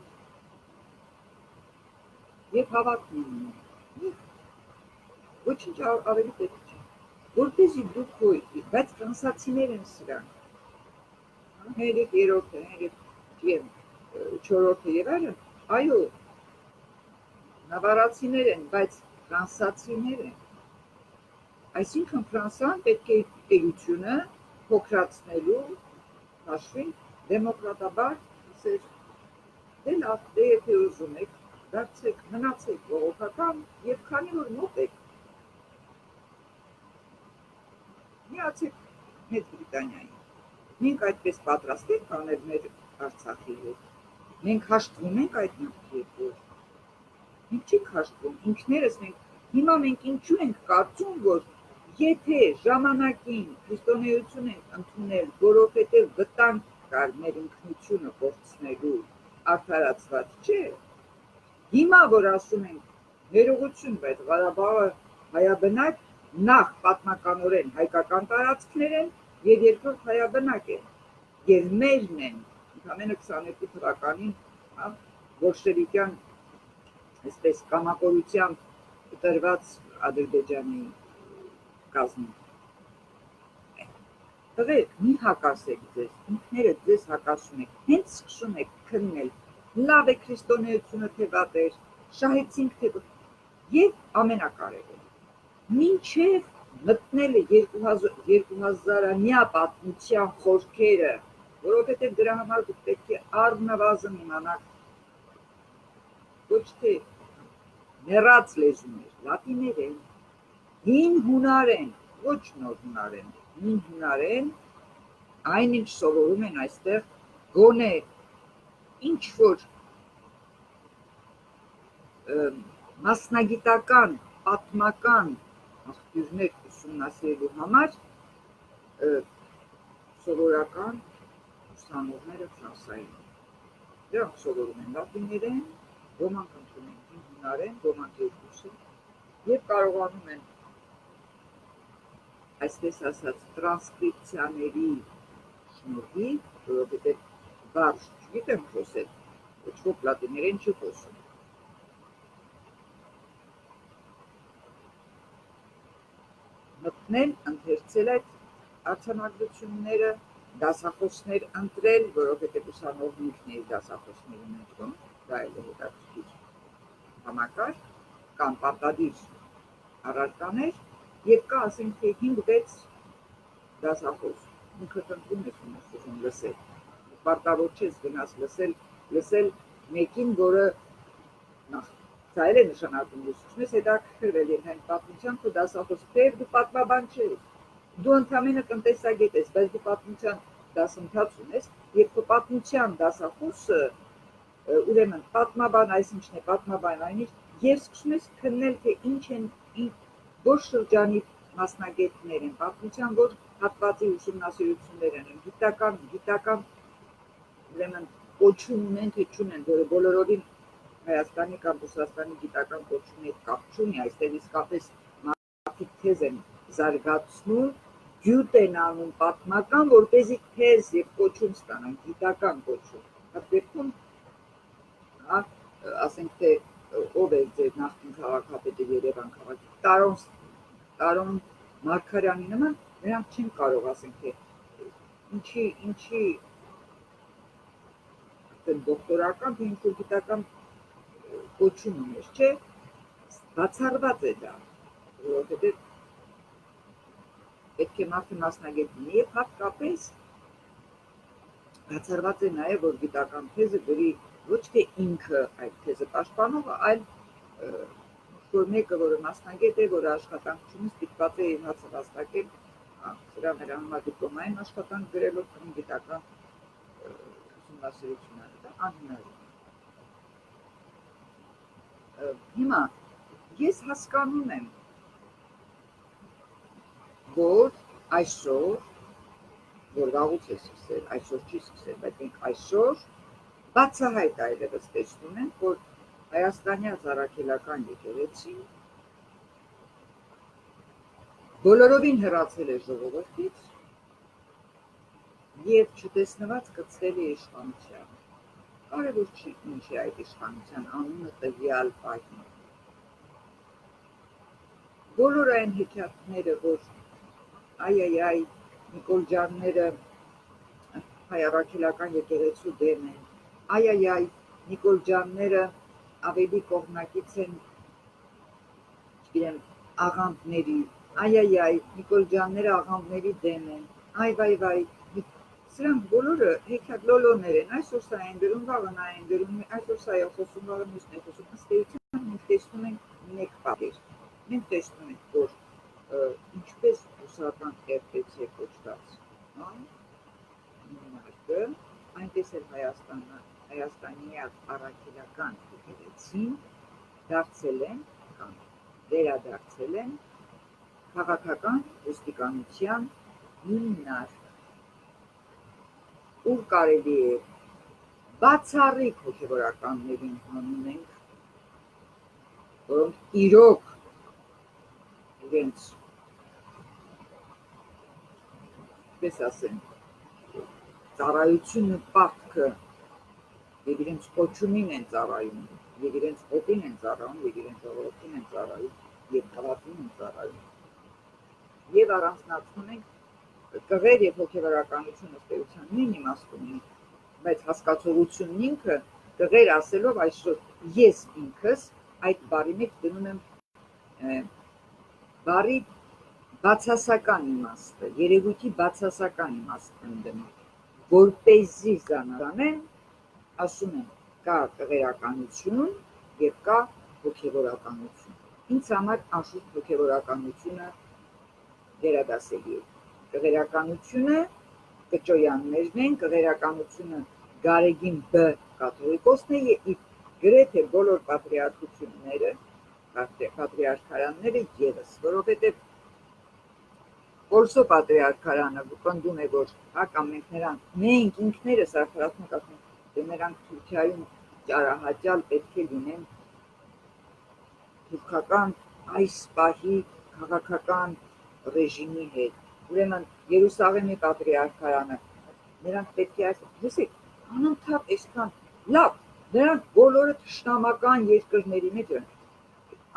[SPEAKER 1] եւ հավակնում էին, ոչինչ ավելի պետք չէ, որպեսզի դուք հոյ, բայց ֆրանսացիներ են սրանք, հերիք երորդը, հերիք և չորորդը և այլն, այո, նավարացիներ են, բայց ֆրանսացիներ են, այսինքն Ֆրանսիան պետք է տերությունը փոքրացնելու հաշվին դեմոկրատաբար ասեր, դե լավ, դե եթե ուզում եք, դարձեք, մնացեք բողոքական և քանի որ մոտ եք, միացեք Մեծ Բրիտանիային։ Մենք այդպես պատրաստ ենք անել մեր Արցախի հետ։ Մենք հաշտվում ենք այդ մտքի հետ, որ մենք չենք հաշտվում, ինքներս հիմա մենք ինչու ենք կարծում, որ եթե ժամանակին քրիստոնեություն ենք ընդունել, որովհետև վտանգ կար մեր ինքնությունը կորցնելու, արդարացված չէ, հիմա որ ասում ենք ներողություն, բայց Ղարաբաղը հայաբնակ, նախ պատմականորեն հայկական տարածքներ են և երկրորդ հայաբնակ են և մերն են, ընդամենը 22 թվականին բոլշևիկյան այսպես կամակորությամբ տրված Ադրբեջանի կազմին։ Տղերք, մի հակասեք ձեզ, ինքներդ ձեզ հակասում եք, հենց սկսում եք քննել, լավ է քրիստոնեությունը թե վատ էր, շահեցինք թե և ամենակարևորը, մինչև մտնելը 2000-ամյա պատմության խորքերը, որովհետև դրա համար դուք պետք է առնվազն իմանաք ոչ թե մեռած լեզուներ, լատիներեն, հին հունարեն, ոչ նոր հունարեն, հին հունարեն, այն ինչ սովորում են այստեղ, գոնե ինչ որ մասնագիտական, պատմական աղբյուրներ ուսումնասիրելու համար սովորական ուսանողները Ֆրանսիայում են։ Դրանք սովորում են լատիներեն, ոմանք ընդունում են հին հունարեն, ոմանք երկուսը և կարողանում են այսպես ասած տրանսկրիպցիաների շնորհիվ, որովհետև բարձ չգիտեմ խոսել, ոչ ոք լատիներեն չի խոսում։ Մտնել, ընթերցել այդ արձանագրությունները, դասախոսներ ընտրել, որովհետև ուսանողն ինքն է դասախոսներին ընտրում, դա էլ է հետաքրքիր համակարգ, կամ պարտադիր առարկաներ, և կա, ասենք թե 5-6 դասախոս, ինքդ ընտրում ես ուզում լսել, պարտավոր չես գնաս լսել մեկին, որը նախ Դա էլ է նշանակում ուսուցում ես հետաքրքրվել և հենց պատմության քո դասախոսը, թեև դու պատմաբան չես, դու ընդամենը տնտեսագետ ես, բայց դու պատմության դասընթաց ունես և քո պատմության դասախոսը ուրեմն պատմաբան, այսինքն է պատմաբան այնից, եւ սկսում ես քննել, թե ինչ են որ շրջանի մասնագետներ են, պատմության որ հատվածի ուսումնասիրություններ են, գիտական ուրեմն կոչում ունեն, թե չունեն, որը բոլորովին Հայաստանի կամ Ռուսաստանի գիտական կոչումի հետ կապ չունի, այստեղ իսկապես մարդիկ թեզ են զարգացնում, գյուտ են անում պատմական, որպեսզի թեզ եւ կոչում ստանան, գիտական կոչում։ Այդ դեպքում ասենք թե ով է ձեր նախկին քաղաքապետը Երևան քաղաքի Տարոն Մարգարյանի նման նրանք չեն կարող ասենք թե ինչի դոկտորական թե ինչ-որ գիտական կոչում ուներ, չէ, բացառված է դա, որովհետև պետք է մարդը մասնագետ լինի եւ հատկապես բացառված է նաեւ որ գիտական թեզը գրի ոչ թե ինքը այդ թեզը պաշտպանողը, այլ որ մեկը որը մասնագետ է, որը աշխատանք ունի, ստիպված է իր հացը վաստակել, սրա նրա համար դիպլոմային աշխատանք գրելով կամ գիտական ուսումնասիրություն անել, դա անհնարին է։ Հիմա ես հասկանում եմ, որ այսօր, որ վաղուց է սկսել, այսօր չի սկսել, բայց մենք այսօր բացահայտ այլևս տեսնում ենք, որ Հայաստանյան Առաքելական եկեղեցին բոլորովին հեռացել է ժողովրդից եւ չտեսնված կցվել է իշխանության։ Կարևոր չի ինչ է այդ իշխանության անունը տվյալ պահին։ Բոլոր այն հեքիաթները, որ այ Նիկոլ ջանները հայ առաքելական եկեղեցու դեմ են, այ Նիկոլ ջանները ավելի կողմնակից են, չգիտեմ, աղանդների, այ Նիկոլ ջանները աղանդների դեմ են, վայ, սրանք բոլորը հեքիաթ լոլոներ են, այսօր սա են գրում, վաղը նա են գրում, այսօր սա է խոսում, վաղը մյուսն է խոսում, ըստ էության մենք տեսնում ենք մեկ պատիվ, մենք տեսնում ենք, որ ինչպես ռուսական ՌՊՑ կոչված, մարկը, այնպես էլ Հայաստանի առաքելական եկեղեցին դարձել են կամ վերադարձել են քաղաքական ոստիկանության հիմնարկ, ուր կարելի է բացառիկ հոգևորականներին հանունենք, որոնք իրոք իրենց պես ասեմ, ծառայությունը պարտքը եւ իրենց կոչումին են ծառայում, եւ իրենց օտին են ծառայում, եւ իրենց ժողովրդին են ծառայում, եւ քաղաքին են ծառայում։ Եվ առանձնացնում ենք կղեր եւ հոգևորականություն ըստ էության նույն իմաստուն ունի, բայց հասկացողությունն ինքը կղեր ասելով այսօր ես ինքս այդ բառի մեջ դնում եմ բառի բացասական իմաստը, երևույթի բացասական իմաստն դնում, որպեսզի զանազանեն, ասում են կա կղերականություն եւ կա հոգևորականություն։ Ինձ համար անշուշտ հոգևորականությունը վերադասելի է։ Կղերականությունը կճոյաններն են, կղերականությունը Գարեգին Բ կաթողիկոսն է եւ գրեթե բոլոր պատրիարքությունները, պատրիարքարանները եւս, որովհետեւ Որսո պատրիարքարանը պնդում է, որ կամ մենք ինքներս արդարացնենք, ասում թե նրանք Թուրքիայում ճարահաճալ պետք է լինեն թուրքական այս պահի քաղաքական ռեժիմի հետ։ Ուրեմն Երուսաղեմի պատրիարքարանը նրանք պետք է ասեք, անընդհատ այսքան լավ, նրանք բոլորը թշնամական երկրների մեջ են։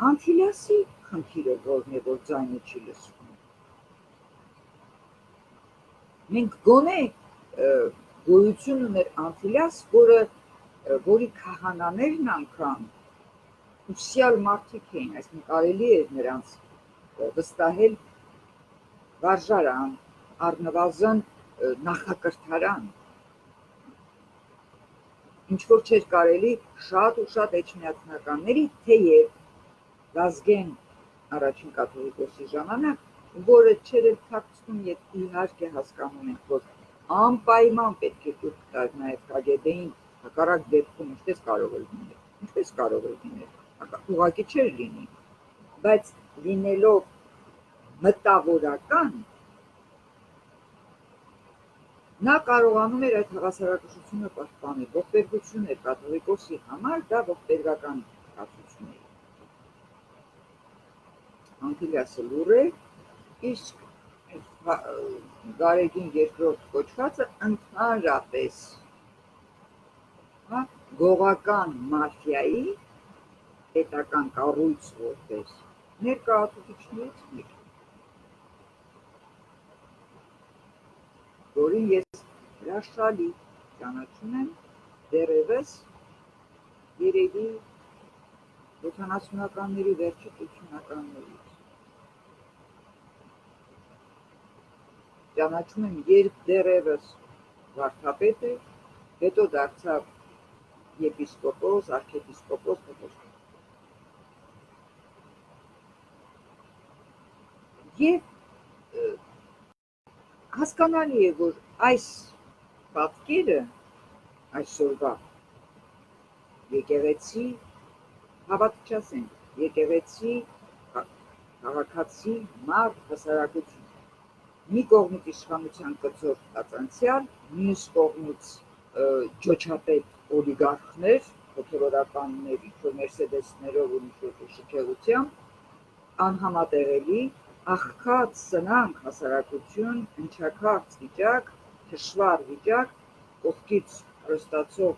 [SPEAKER 1] Անտիլիասի խնդիրը որն է, որ ձայնը չի լսվում։ Մենք գոնե գոյություն ուներ Անտիլիաս, որի քահանաներն անգամ ուսյալ մարդիկ էին, այսինքն կարելի էր նրանց վստահել վարժարան, առնվազն նախակրթարան, ինչ որ չէր կարելի շատ ու շատ էջմիածնականների, թեև Վազգեն առաջին կաթողիկոսի ժամանակ, որը չէր էլ թաքցնում եւ իհարկե հասկանում ենք, որ անպայման պետք է տուր տար նաեւ KGB-ին հակառակ դեպքում ինչպես կարող է լինել, ինչպես կարող է լինել, ուղղակի չէր լինի, բայց լինելով մտավորական նա կարողանում էր այդ հավասարակշռությունը պահպանել, ողբերգություն էր կաթողիկոսի համար, դա ողբերգական կացություն էր։ Անտիլիասը լուր էր, իսկ Գարեգին երկրորդ կոչվածը ընդհանրապես գողական մաֆիայի պետական կառույց որպես ներկայացուցիչներից մեկը, որին ես հրաշալի ճանաչում եմ դեռևս երևի 70-ականների վերջի 80-ականներից։ Ճանաչում եմ, երբ դեռևս վարդապետ էր, հետո դարձավ եպիսկոպոս, արքեպիսկոպոս, եւ հասկանալի է, որ այս պատկերը այսօրվա եկեղեցի հավատչասենք, եկեղեցի քաղաքացի մարդ հասարակություն, մի կողմից իշխանության կցոր տածանցյալ, մյուս կողմից ջոչապետ օլիգարխներ, հոգևորականներ, ինչ-որ մերսեդեսներով ու ինչ-որ շքեղությամբ, անհամատեղելի, աղքատ սնանք հասարակություն, ընչաքաղց վիճակ, թշվառ վիճակ, կողքից հրստացող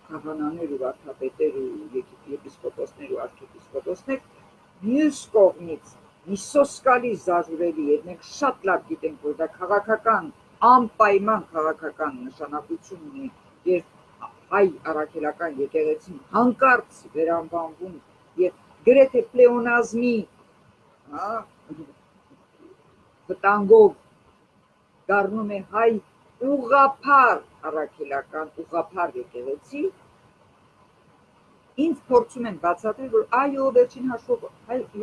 [SPEAKER 1] քահանաներ ու վարդապետեր ու եպիսկոպոսներ ու արքեպիսկոպոսներ, մյուս կողմից մի սոսկալի զարհուրելի է, մենք շատ լավ գիտենք, որ դա քաղաքական, անպայման քաղաքական նշանակություն ունի, երբ հայ առաքելական եկեղեցին հանկարծ վերանվանվում եւ գրեթե պլեոնազմի վտանգով դառնում է հայ ուղղափառ առաքելական ուղղափառ եկեղեցի, ինձ փորձում են բացատրել, որ այո, վերջին հաշվով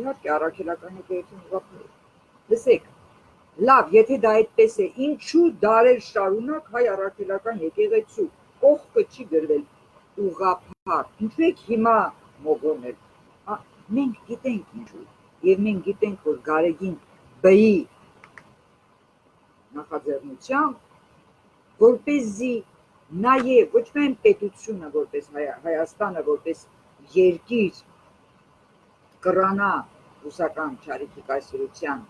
[SPEAKER 1] իհարկե առաքելական եկեղեցին ուղղափառ է։ Լսեք, լավ, եթե դա այդպես է, ինչու դարեր շարունակ հայ առաքելական եկեղեցու կողքը չի գրվել ուղղափառ, ինչու եք հիմա մոռոնել։ Մենք գիտենք ինչու, եւ մենք գիտենք, որ Գարեգին Բ-ի նախաձեռնությամբ, որպեսզի նաև ոչ միայն պետությունը, որպես Հայաստանը, որպես երկիր կռանա ռուսական չարիքի կայսրության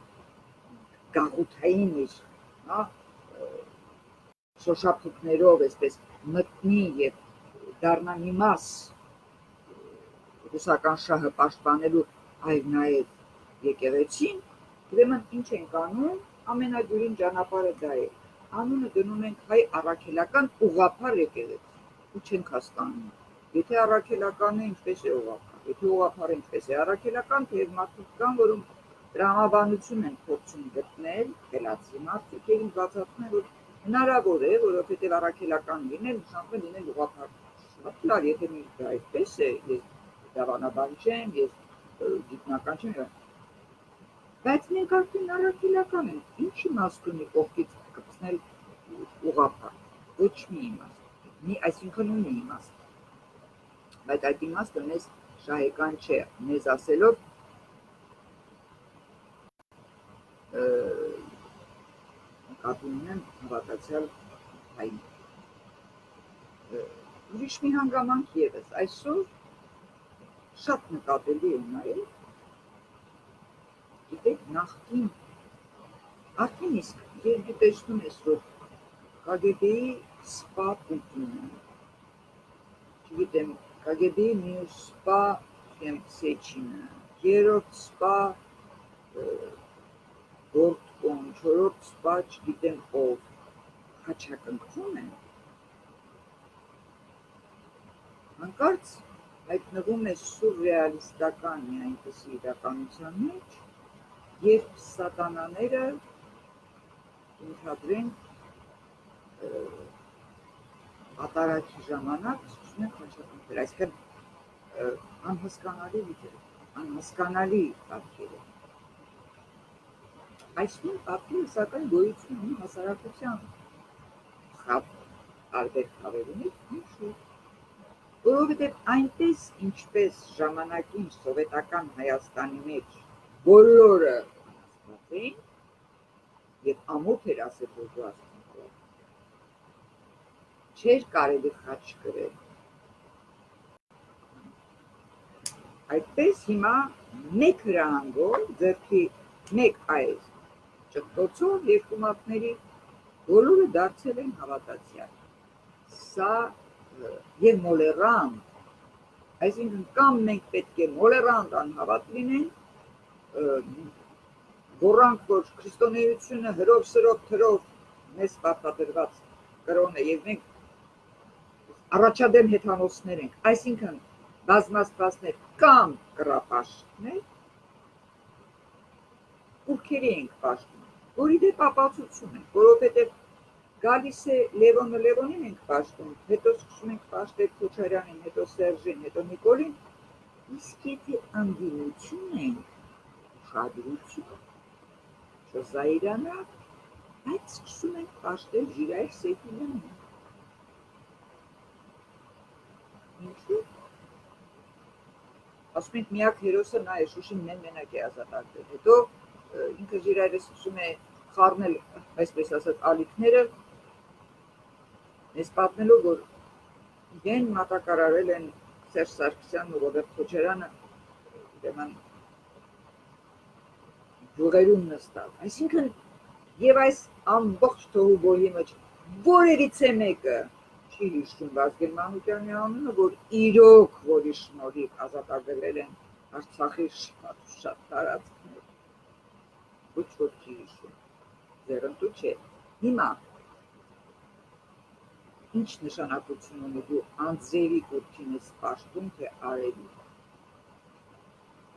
[SPEAKER 1] գաղութային իր շոշափուկներով, այսպես մտնի եւ դառնա մի մաս ռուսական շահը պաշտպանելու, այլ նաև եկեղեցին, ուրեմն ինչ ենք անում, ամենադյուրին ճանապարհը դա է, անունը դնում ենք հայ առաքելական ուղղափառ եկեղեցի, ու չենք հասկանում, եթե առաքելականը ինչպես է ուղղափառ, եթե ուղղափառը ինչպես է առաքելական, թեև մարդիկ կան, որոնք տրամաբանություն են փորձում գտնել, խելացի մարդիկ եւ բացատրում են, որ հնարավոր է, որովհետեւ առաքելական լինել, նշանակում է լինել ուղղափառ, շատ լավ, եթե դա այդպես է, ես դավանաբան չեմ, ես գիտնական չեմ, բայց մենք արդեն առաքելական ենք, ինչ իմաստ ունի կողքից կպցնել ուղղափառ, ոչ մի իմաստ, այսինքն ունի իմաստ, բայց այդ իմաստը մեզ շահեկան չէ, մեզ ասելով նկատի ունեմ հավատացյալ հային։ Ուրիշ մի հանգամանք ևս, այսօր շատ նկատելի է նաև, գիտեք, նախկին, արդեն իսկ երբ դու տեսնում ես, որ KGB-ի սպա Պուտինը, չգիտեմ, KGB-ի մյուս սպա Սեչինը, երրորդ սպա Գորդկոն, չորրորդ սպա չգիտեմ ով, հաչակնքվում են, հանկարծ հայտնվում է սուրռեալիստական մի այնպիսի իրականության մեջ, երբ սատանաները ընդհանրեն ատարակի ժամանակ սկսում են խաչակնքվել, այսինքն անհասկանալի վիճակ, անհասկանալի պատկերը։ Այս նույն պատկերը սակայն գոյություն ունի հասարակության տարբեր խավերումից, ինչու, որովհետև այնպես ինչպես ժամանակին սովետական Հայաստանի մեջ բոլորը անաստված էին եւ ամոթ էր ասել որ դու աստծո չէր կարելի խաչ գրել այդպես հիմա մեկ հրահանգով ձեռքի մեկ այս ճտոցով երկու մատների բոլորը դարձել են հավատացյալ սա եւ մոլերանտ այսինքն կամ մենք պետք է մոլերանտ անհավատ լինենք գորանք որ քրիստոնեությունը հրով սրով թրով մեզ պարտադրված կրոն է եւ մենք առաջադեմ հեթանոսներ ենք այսինքն բազմաստվածներ կամ կռապաշտներ ուրքերի ենք պաշտում որի դեպ ապացուցում ենք որովհետեւ գալիս է Լևոնը Լևոնին ենք պաշտում հետո սկսում ենք պաշտել Քոչարյանին հետո Սերժին հետո Նիկոլին իսկ եթե անդինություն ենք ուշադրություն չզայրանալ այդ սկսում ենք պաշտել Ժիրայր Սեյֆիլյանին ինչու ասում ենք միակ հերոսը նա է Շուշին մենակ է ազատագրել հետո ինքը Ժիրայրը սկսում է խառնել այսպես ասած ալիքները ես պատմելով որ իրեն մատակարարել են Սերժ Սարգսյանն ու Ռոբերտ Քոչարյանը ուրեմն յուղերում նստած այսինքն եւ այս ամբողջ թողուբոհի մեջ որևիցե մեկը չի հիշում Վազգեն Մանուկյանի անունը որ իրոք որի շնորհիվ ազատագրել են Արցախի շատ տարածքներ ոչ ոք չի հիշում ձեռնտու չէ հիմա ինչ նշանակություն ունի դու անձրևի կուրքին ես պաշտում թե արևի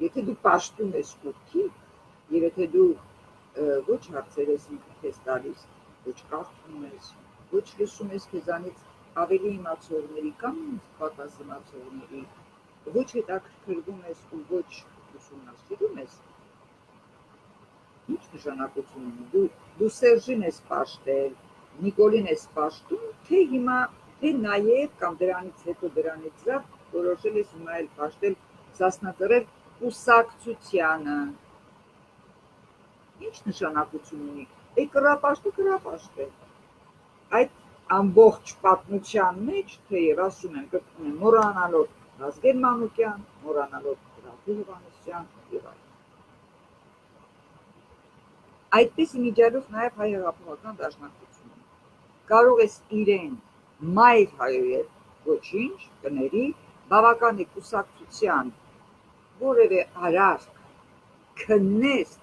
[SPEAKER 1] եթե դու պաշտում ես կուրքի եւ եթե դու ոչ հարցեր ես ինքդ ես տալիս ոչ կարդում ես ոչ լսում ես քեզանից ավելի իմացողների կամ պատասխանատվների ոչ հետաքրքրվում ես ու ոչ ուսումնասիրում ես ինչ նշանակություն ունի դու Սերժին ես պաշտել Նիկոլին ես պաշտում թե հիմա թե նաև կամ դրանից հետո դրանից զատ որոշել ես հիմա էլ պաշտել Սասնածռեր կուսակցությանը ինչ նշանակություն ունի կռապաշտ է այդ ամբողջ պատմության մեջ թեև ասում եմ կրկնում եմ մոռանալով Վազգեն Մանուկյան մոռանալով Ռաֆի Հովհաննիսյան եւ այլն այդպես իմիջիալով նաև հայ հեղափոխական դաշնակցությունը կարող ես իրեն մայր հայոյել ոչինչ կների բավական է կուսակցության որևէ արարք քննես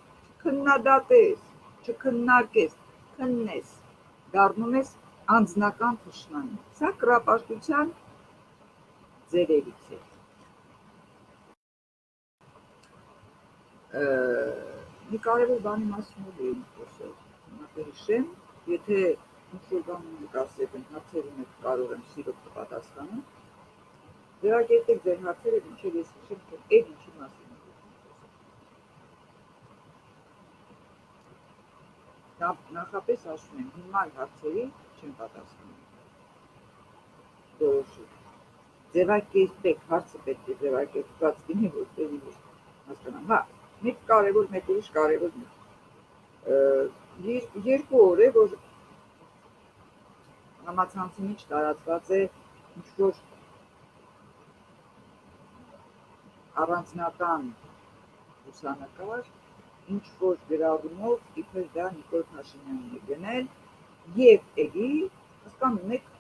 [SPEAKER 1] քննադատես չքննարկես քննես դառնում ես անձնական թշնամի սա կռապաշտության ձևերից է մի կարևոր բանի մասին էլ էինք խոսել հիմա կհիշեմ եթե ինչ-որ բան կասեք հարցերին եք կարող եմ սիրով կպատասխանեմ ձեռագետեք ձեր հարցերը մինչև ես հիշեմ թե այդ ինչի մասին նախապես ասում եմ հիմար հարցերի չեմ պատասխանում որոշում ձևակերպեք հարցը պետք է ձևակերպված լինի որտեղի հասկանամ հա մեկ կարևոր մեկ ուրիշ կարևոր երկու օր է որ համացանցի մեջ տարածված է ինչ-որ առանձնական լուսանկար, ինչ-որ գրառումով իբր դա Նիկոլ Փաշինյանն է գնել եւ էլի հասկանում եք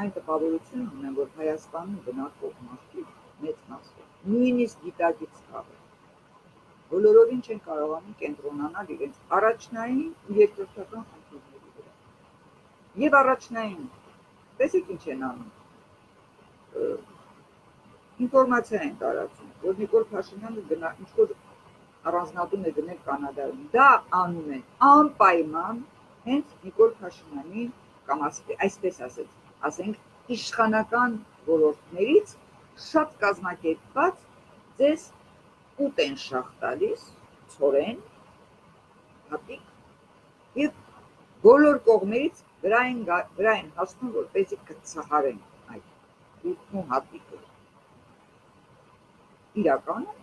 [SPEAKER 1] այն տպավորությունն ունեմ, որ Հայաստանում բնակվող մարդիկ մեծ մասը նույնիսկ գիտակից խավը բոլորովին չեն կարողանում կենտրոնանալ իրենց առաջնային ու երկրորդական խնդիրների վրա եւ առաջնային տեսեք ինչ են անում ինֆորմացիա են տարածում որ Նիկոլ Փաշինյանը ինչ-որ առանձնատուն է գնել Կանադայում դա անում են անպայման հենց Նիկոլ Փաշինյանի կամ այսպես ասենք իշխանական ոլորտներից շատ կազմակերպված ձեզ ուտ են շաղ տալիս ցորեն հատիկ եւ բոլոր կողմերից վրա են հասնում որպեսզի կցահարեն այդ ուրբն ու հատիկը իրական է։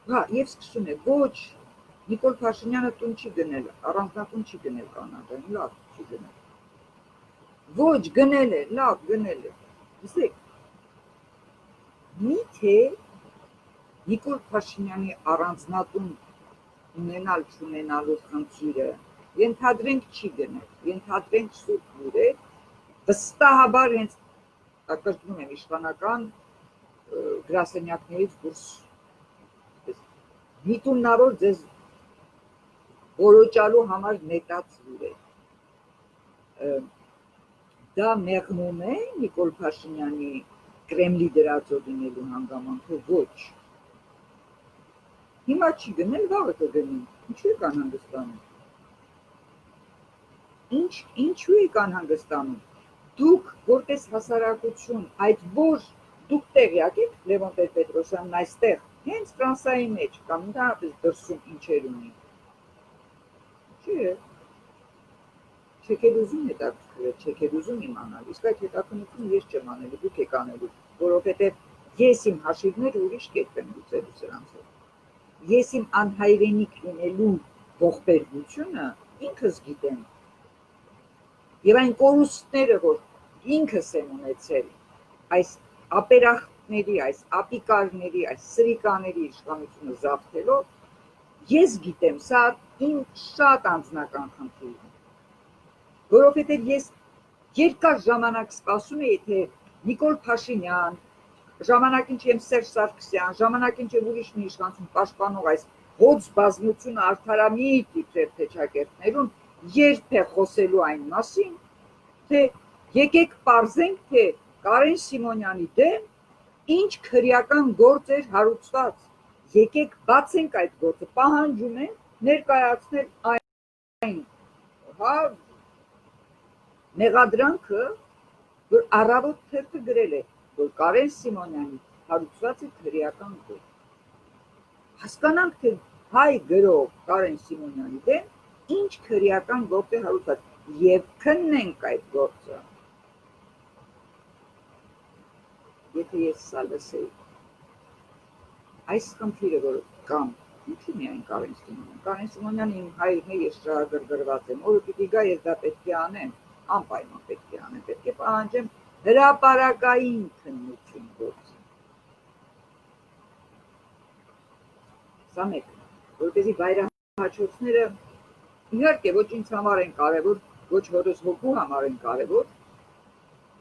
[SPEAKER 1] Հա, եւ սկսում է, ոչ, Նիկոլ Փաշինյանը տուն չի գնել, առանձնատուն չի գնել Կանադայում, լավ չի գնել։ Ոչ, գնել է, լավ գնել է։ Գիտեք, միթե Նիկոլ Փաշինյանի առանձնատուն ունենալ չունենալու խնդիրը ենթադրենք չի գնել, ենթադրենք սուրբ լուր է, վստահաբար հենց կրկնում եմ իշխանական գրասենյակներից դուրս միտումնավոր ձեզ որոճալու համար նետած լուր է։ Դա մեղմում է Նիկոլ Փաշինյանի Կրեմլի դրածո լինելու հանգամանքը, ոչ։ Հիմա չի գնել, վաղը կգնի, ինչու եք անհանգստանում։ Ինչու եք անհանգստանում։ Դուք որպես հասարակություն այդ որ դուք տեղյակ եք Լևոն Տեր-Պետրոսյանն այստեղ հենց Ֆրանսիայի մեջ կամ ընդհանրապես դրսում ինչեր ունի։ Չէ։ Չեք էլ ուզում հետաքրքրել, չեք էլ ուզում իմանալ, իսկ այդ հետաքննությունը ես չեմ անելու, դուք եք անելու, որովհետև ես իմ հաշիվները ուրիշ կերպ եմ լուծելու սրանցով։ Ես իմ անհայրենիք լինելու ողբերգությունը ինքս գիտեմ։ Եվ այն կորուստները, որ ինքս եմ ունեցել այս ապերախտների, այս ապիկարների, այս սրիկաների իշխանությունը զավթելով, ես գիտեմ, սա իմ շատ անձնական խնդիր է, որովհետև ես երկար ժամանակ սպասում էի, թե Նիկոլ Փաշինյան, ժամանակին չեմ Սերժ Սարգսյան, ժամանակին չեմ ուրիշ մի իշխանություն պաշտպանող այս հոծ բազմությունը արդարամիտ իբրև փեչակերտներուն երբ է խոսելու այն մասին, թե եկեք պարզենք, թե Կարեն Սիմոնյանի դեմ ինչ քրեական գործ էր հարուցված, եկեք բացենք այդ գործը, պահանջում են ներկայացնել այն մեղադրանքը, որ առավոտ թերթը գրել է, որ Կարեն Սիմոնյանի հարուցված է քրեական գործ։ Հասկանանք, թե հայ գրող Կարեն Սիմոնյանի դեմ ինչ քրեական գործ է հարուցված եւ քննենք այդ գործը։ Եթե ես սա լսեի, այս խնդիրը, որ կամ ինչու միայն Կարեն Սիմոնյանը իմ հայրն է, ես շահագրգռված եմ, օրը պիտի գա, ես դա պետք է անեմ, անպայման պետք է անեմ, պետք է պահանջեմ հրապարակային քննություն գործի։ Սա մեկ, որպեսզի վայրահաչոցները իհարկե ոչ ինձ համար են կարևոր, ոչ հորս հոգու համար են կարևոր,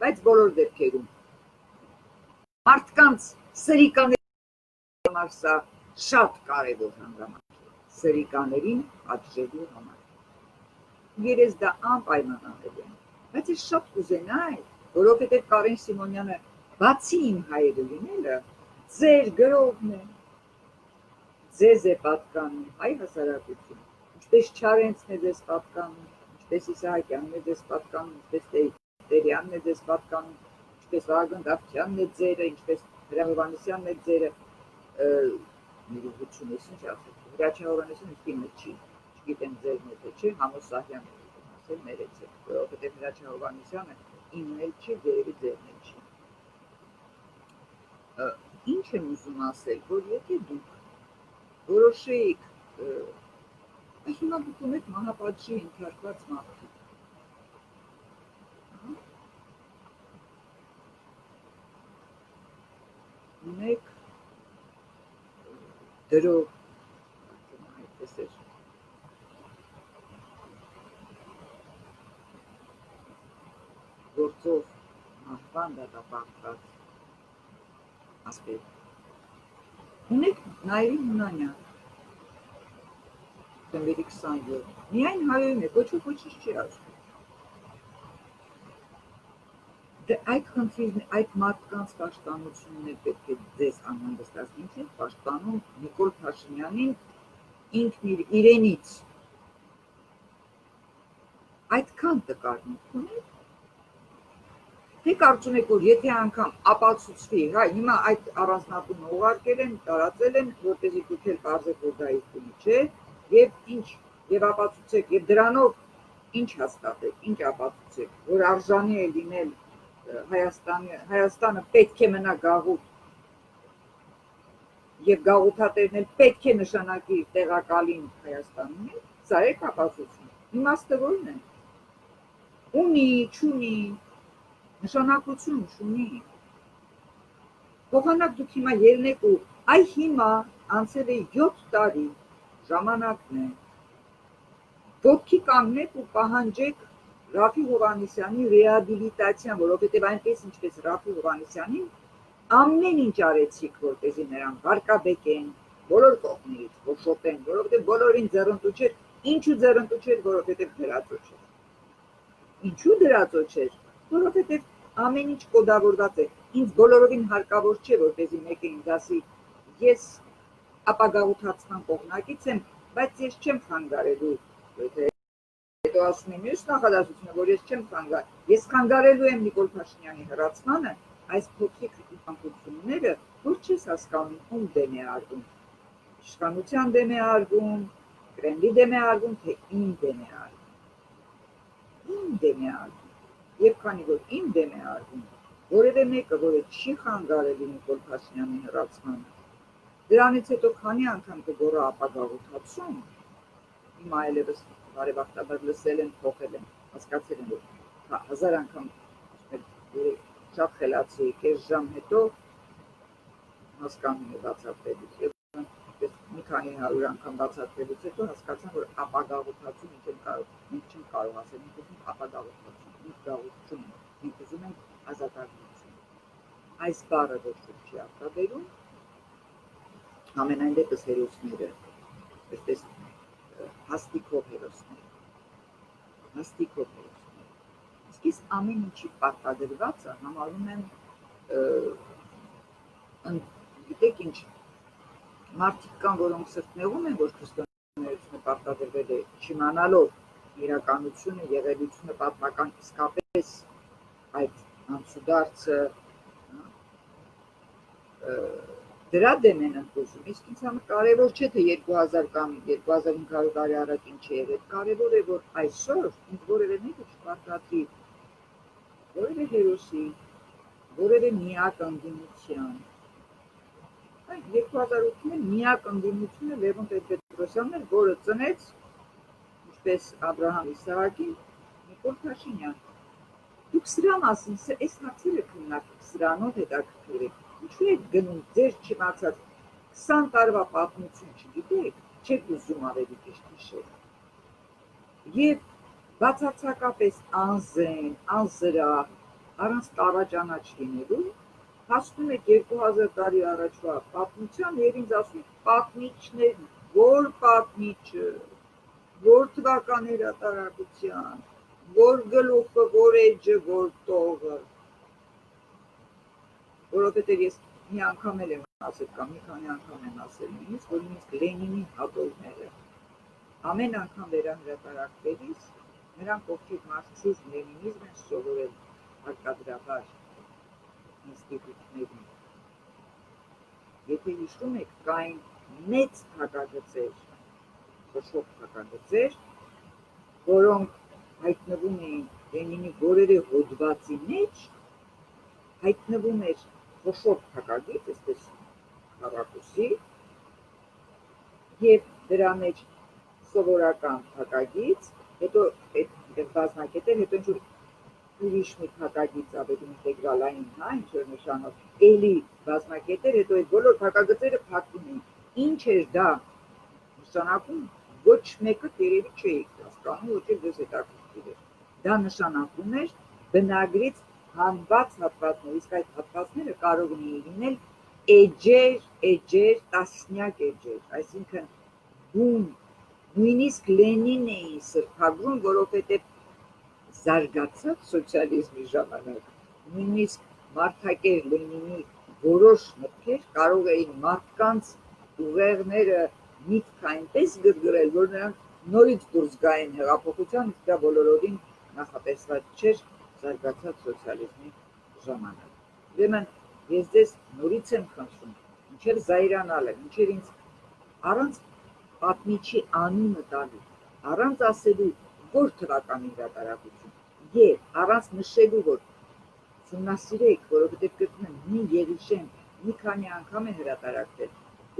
[SPEAKER 1] բայց բոլոր դեպքերում մարդկանց սրիկաների համար սա շատ կարևոր հանգամանք է, սրիկաներին պատժելու համար։ Երես դա անպայման անելու եմ, բայց ես շատ կուզենայի, որովհետև Կարեն Սիմոնյանը բացի իմ հայրը լինելը, ձեր գրողն է, ձեզ է պատկանում, հայ հասարակություն, ինչպես Չարենցն է ձեզ պատկանում, ինչպես Իսահակյանն է ձեզ պատկանում, ինչպես Տերյանն է ձեզ պատկանում, ինչպես Վահագն Դավթյանն է ձերը, ինչպես Հրաչ Հովհաննիսյանն է ձերը, ներողություն, ինչ ասել, Հրաչ Հովհաննիսյանը ինձ չի, չգիտեմ ձերն է թե չէ, Համոս Սահյանն է ասել, ներեցեք, որովհետև Հրաչ Հովհաննիսյանը իմն էլ չի, երևի ձերն էլ չի։ Ինչ եմ ուզում ասել, որ եթե դուք որոշեիք, հիմա դուք ունեք մահապատժի ենթարկված մարդիկ, ունեք դրող, այդպես էր, գործով մահվան դատապարտված ասպետ, ունեք Նայիրին Հունանյան, դեմբերի 27, միայն հայոյում է, ոչինչ չի ասում։ Այդ խնդիրն, այդ մարդկանց պաշտպանությունն է պետք է ձեզ անհանգստացնի, ինչ եք պաշտպանում Նիկոլ Փաշինյանին ինքն իրենից։ Այդքան տկարմունք ունեք, թե կարծում եք, որ եթե անգամ ապացուցվի, հայ, հիմա այդ առանձնատունը ուղարկել են, տարածել են, որպեսզի դուք էլ պարզեք, որ դա իսկույն չէ, եւ ինչ, եւ ապացուցեք, եւ դրանով ինչ հաստատեք, ինչ ապացուցեք, որ արժանի է լինել Հայաստանը պետք է մնա գաղութ եւ գաղութատերն էլ պետք է նշանակի իր տեղակալին Հայաստանում, սա է ապացուցում։ Իմաստը որն է։ Ունի, չունի, նշանակություն չունի։ Փոխանակ դուք հիմա ելնեք ու այ հիմա անցել է 7 տարի, ժամանակն է։ Ոտքի կանգնեք ու պահանջեք Ռաֆի Հովհաննիսյանի ռեաբիլիտացիան, որովհետև այնպես ինչպես Ռաֆի Հովհաննիսյանին ամեն ինչ արեցիք, որպեսզի նրան վարկաբեկեն, բոլոր կողմերից, ողջոտեն, որովհետև բոլորին ձեռնտու չէր, ինչու ձեռնտու չէր, որովհետև դրածո չէր։ Ինչու դրածո չէր, որովհետև ամեն ինչ կոդավորված է։ Ինձ բոլորովին հարկավոր չէ, որպեսզի մեկը ինձ ասի, ես ապագաղութացման կողմնակից եմ, բայց ես չեմ խանգարելու, հետո ասում եմ մյուս նախադասությունը, որ ես չեմ խանգարել, ես խանգարելու եմ Նիկոլ Փաշինյանի հրացմանը, այս փոքրիկ անկությունները, որ չես հասկանում ում դեմ է արվում, իշխանության դեմ է արվում, Կրեմլի դեմ է արվում, թե իմ դեմ է արվում, իմ դեմ է արվում, եւ քանի որ իմ դեմ է արվում, որևէ մեկը, որը չի խանգարելու Նիկոլ Փաշինյանի հրացմանը, դրանից հետո քանի անգամ կգոռա ապագաղութացում, հիմա այլևս բարեբախտաբար լսել են, փոխել են, հասկացել են, որ 1000 անգամ շատ խելացի կես ժամ հետո հասկանում է բացատրելուց եւ մի քանի 100 անգամ բացատրելուց հետո հասկացան, որ ապագաղութացում մենք չենք կարող ասել, մենք ուզում ենք ապագաղութացում, մենք գաղութություն, մենք ուզում ենք ազատագրություն։ Այս բառը ոչ ոք չի արտաբերում, ամենայն դեպս հերոսները, այսպես հաստիքով հերոսներ, իսկ ես ամեն ինչի պարտադրվածը համարում եմ, գիտեք ինչ, մարդիկ կան, որոնք սրտնեղում են, որ քրիստոնեությունը պարտադրվել է, չիմանալով իրականությունը, եղելությունը պատմական իսկապես այդ անցուդարձը դրա դեմ են ընդգծում, իսկ ինձ համար կարևոր չէ, թե 2000 կամ 2500 տարի առաջ ինչ է եղել, կարևոր է, որ այսօր ինձ որևէ մեկը չպարտադրի որևէ հերոսի, որևէ միակ ընդդիմության։ Այն 2008-ին միակ ընդդիմությունը Լևոն Տեր-Պետրոսյանն էր, որը ծնեց, ինչպես Աբրահամ Իսահակին, Նիկոլ Փաշինյան։ Դուք սրա մասին, այս հարցերը քննարկեք, սրանով հետաքրքիր եք։ Ինչու եք գնում ձեր չիմացած 20 տարվա պատմություն չգիտեք, չեք ուզում ավելի ճիշտ հիշել։ Եվ բացարձակապես անզեն, անզրահ, առանց տարաճանաչ լինելու, հասնում եք 2000 տարի առաջվա պատմության եւ ինձ ասում եք պատմիչներ, որ պատմիչը, որ թվական հրատարակության, որ գլուխը, որ էջը, որ տողը, որովհետև ես մի անգամ եմ ասել կամ մի քանի անգամ եմ ասել նույնիսկ, որ նույնիսկ Լենինի հատորները ամեն անգամ վերահրատարակվելիս նրանք ովքեր մարքսիզմ, լենինիզմ են սովորել հարկադրաբար ինստիտուտներում, եթե հիշում եք, կային մեծ փակագծեր, խոշոր փակագծեր, որոնք հայտնվում էին Լենինի որևէ հոդվածի մեջ, հայտնվում էր խոշոր փակագիծ, այսպես քառակուսի, եւ դրա մեջ սովորական փակագիծ, հետո այդ բազմակետեր, հետո ինչ-որ ուրիշ մի փակագիծ ավելի ինտեգրալային, հա, ինչ-որ նշանով էլի բազմակետեր, հետո այդ բոլոր փակագծերը փակվում էին։ Ինչ էր դա նշանակում, ոչ մեկը երևի չէիք հասկանում, ոչ էլ ձեզ հետաքրքիր էր։ Դա նշանակում էր բնագրից հանված հատվածներ, իսկ այդ հատվածները կարող էին լինել էջեր, տասնյակ էջեր, այսինքն բուն, նույնիսկ Լենին էին սրբագրում, որովհետև զարգացած սոցիալիզմի ժամանակ, նույնիսկ Մարդակեր Լենինի որոշ մտքեր կարող էին մարդկանց ուղեղները միտք այնպես գրգռել, որ նրանք նորից դուրս գային հեղափոխության, իսկ դա բոլորովին նախատեսված չէր զարգացած սոցիալիզմի ժամանակ։ Ուրեմն ես ձեզ նորից եմ խնդրում, ինչեր զայրանալը, ինչեր ինձ առանց պատմիչի անունը տալու, առանց ասելու որ թվականի հրատարակություն եւ առանց նշելու որ ուսումնասիրեք, որովհետեւ կրկնում եմ, մի Երուշեմ մի քանի անգամ է հրատարակվել,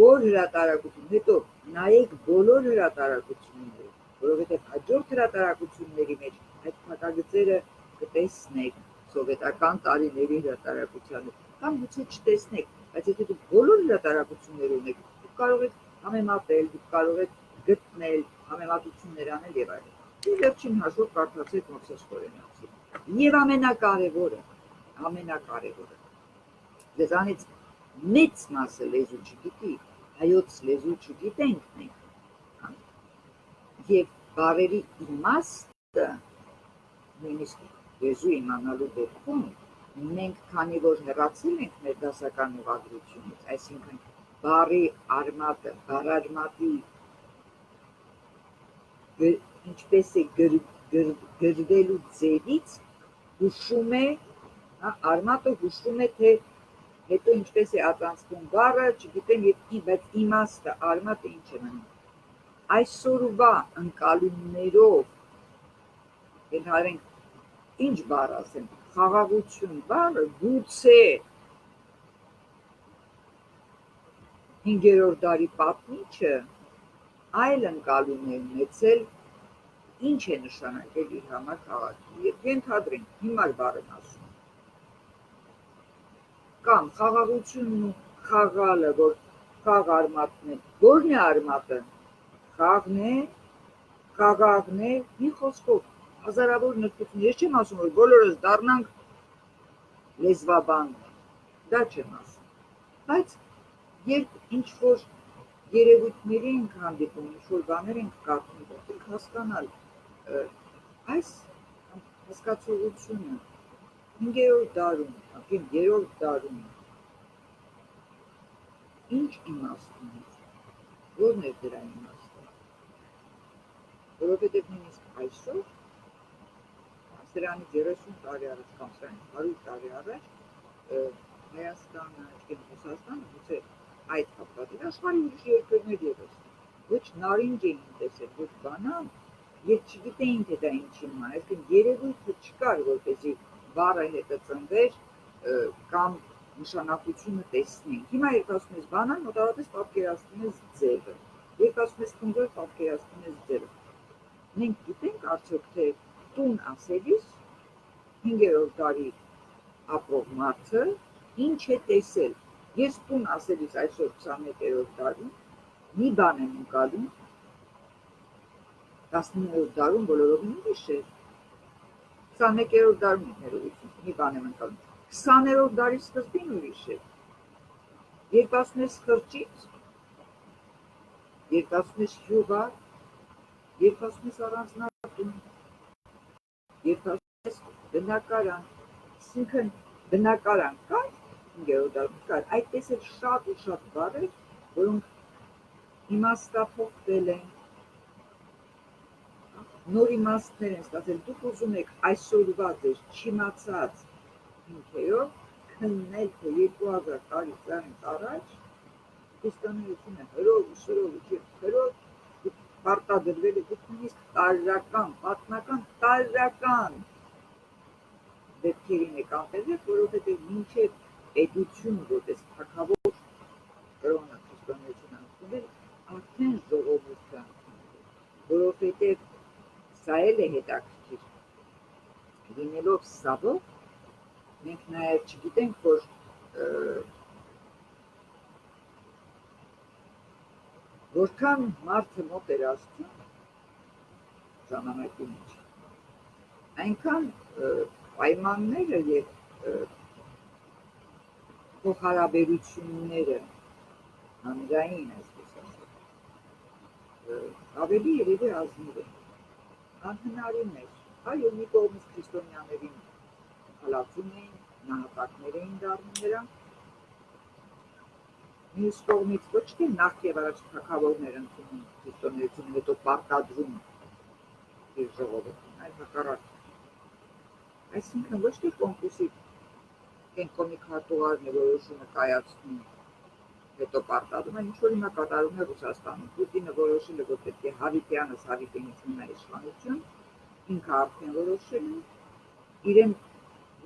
[SPEAKER 1] որ հրատարակություն, հետո նայեք բոլոր հրատարակությունները, որովհետեւ հաջորդ հրատարակությունների մեջ այդ փակագծերը կտեսնեք սովետական տարիների հրատարակությանը, կամ գուցե չտեսնեք, բայց եթե դուք բոլոր հրատարակությունները ունեք, դուք կարող եք համեմատել, դուք կարող եք գտնել, համեմատություններ անել եւ այլն։ Եվ վերջին հաշվով կարդացեք Մովսես Խորենացի։ Եվ ամենակարևորը, ձեզանից մեծ մասը լեզու չգիտի, հայոց լեզու չգիտենք մենք, եւ բառերի իմաստը, նույնիսկ լեզու իմանալու դեպքում, մենք քանի որ հեռացել ենք մեր դասական ուղղագրությունից, այսինքն բառի արմատը, բառարմատի ինչպես է գրվելու ձևից հուշում է, արմատը հուշում է, թե հետո ինչպես է ածանցվում բառը, չգիտեմ, բայց իմաստը, արմատը ինչ է մնում։ Այսօրվա ընկալումներով ենթադրենք ինչ բառ ասեմ, խաղաղություն բառը գուցե 5-րդ դարի պատմիչը այլ ընկալում է ունեցել, ինչ է նշանակել իր համար խաղաղություն։ Եվ ենթադրենք, հիմար բառ եմ ասում։ Կամ խաղաղությունն ու խաղալը, որ խաղ արմատն է, որն է արմատը, խաղն է, խաղաղն է, մի խոսքով, հազարավոր նրբություն, ես չեմ ասում, որ բոլորս դառնանք լեզվաբաններ, դա չեմ ասում, բայց երբ ինչ-որ երևույթների ենք հանդիպում, ինչ-որ բաներ ենք կարդում, պետք է հասկանալ այս հասկացողությունը 5-րդ դարում, ապա 3-րդ դարում ինչ իմաստ ունի, որն է դրա իմաստը, որովհետև նույնիսկ այսօր, սրանից 30 տարի առաջ կամ սրանից 100 տարի առաջ Հայաստանը, Ռուսաստանը գուցե այդ հապատին աշխարհի ուրիշ երկրներ ևս ոչ նարինջ էին տեսել, ոչ բանան եւ չգիտեին թե դա ինչի նման է, այսինքն երևույթը չկար, որպեսզի բառը հետը ծնվեր կամ նշանակությունը տեսնենք։ Հիմա երբ ասում ես բանան, մոտավորապես պատկերացնում ես ձևը, երբ ասում ես խմբեր, պատկերացնում ես ձևը։ Մենք գիտենք արդյոք թե տուն ասելիս 5-րդ դարի ապրող մարդը ինչ է տեսել։ Ես տուն ասելիս այսօր 21-րդ դարում մի բան եմ ընկալում, 19-րդ դարում բոլորովին ուրիշ է, 21-րդ դարում մի բան եմ ընկալում, 20-րդ դարի սկզբին ուրիշ է, երբ ասում ես խրճիթ, երբ ասում ես հյուղար, երբ ասում ես առանձնատուն, երբ ասում ես բնակարան, այսինքն բնակարան կար, 5-րդ դարում կար, այդպես էլ շատ ու շատ բառեր, որոնք իմաստափոխվել են, նոր իմաստներ են ստացել, դուք ուզում եք այսօրվա ձեր չիմացած հիմքերով քննել, թե 2000 տարի սրանից առաջ քրիստոնեությունը հրով ու շրով ու հրով պարտադրվել է, դուք նույնիսկ տարրական, պատմական տարրական դեպքերին եք անտեղել, որովհետև մինչև պետություն, որպես թագավոր կրոնը քրիստոնեությունը ընդունել, արդեն ժողովուրդը որովհետև սա էլ է հետաքրքիր, լինելով սավով, մենք նաև չգիտենք, որ որքան մարդը մոտ էր Աստծուն ժամանակի մեջ, այնքան պայմանները և փոխհարաբերությունները հանրային, այսպես ասած, ավելի երևի ազնիվ են, անհնարին էր, այո, մի կողմից քրիստոնյաներին հալածում էին, նահատակներ էին դառնում նրանք, մյուս կողմից ոչ թե նախ և առաջ թագավորներ ընդունում քրիստոնեությունը, հետո պարտադրում իր ժողովրդին, այլ հակառակը։ Այսինքն ոչ թե կոնկուրսի կենտրոնիկ հատուղարն է որոշումը կայացնում, հետո պարտադրում, այն ինչ-որ հիմա կատարում է Ռուսաստանում։ Պուտինը որոշել է, որ պետք է Հավիտյանս Հավիտյանից մնա իշխանություն, ինքը արդեն որոշել է իրեն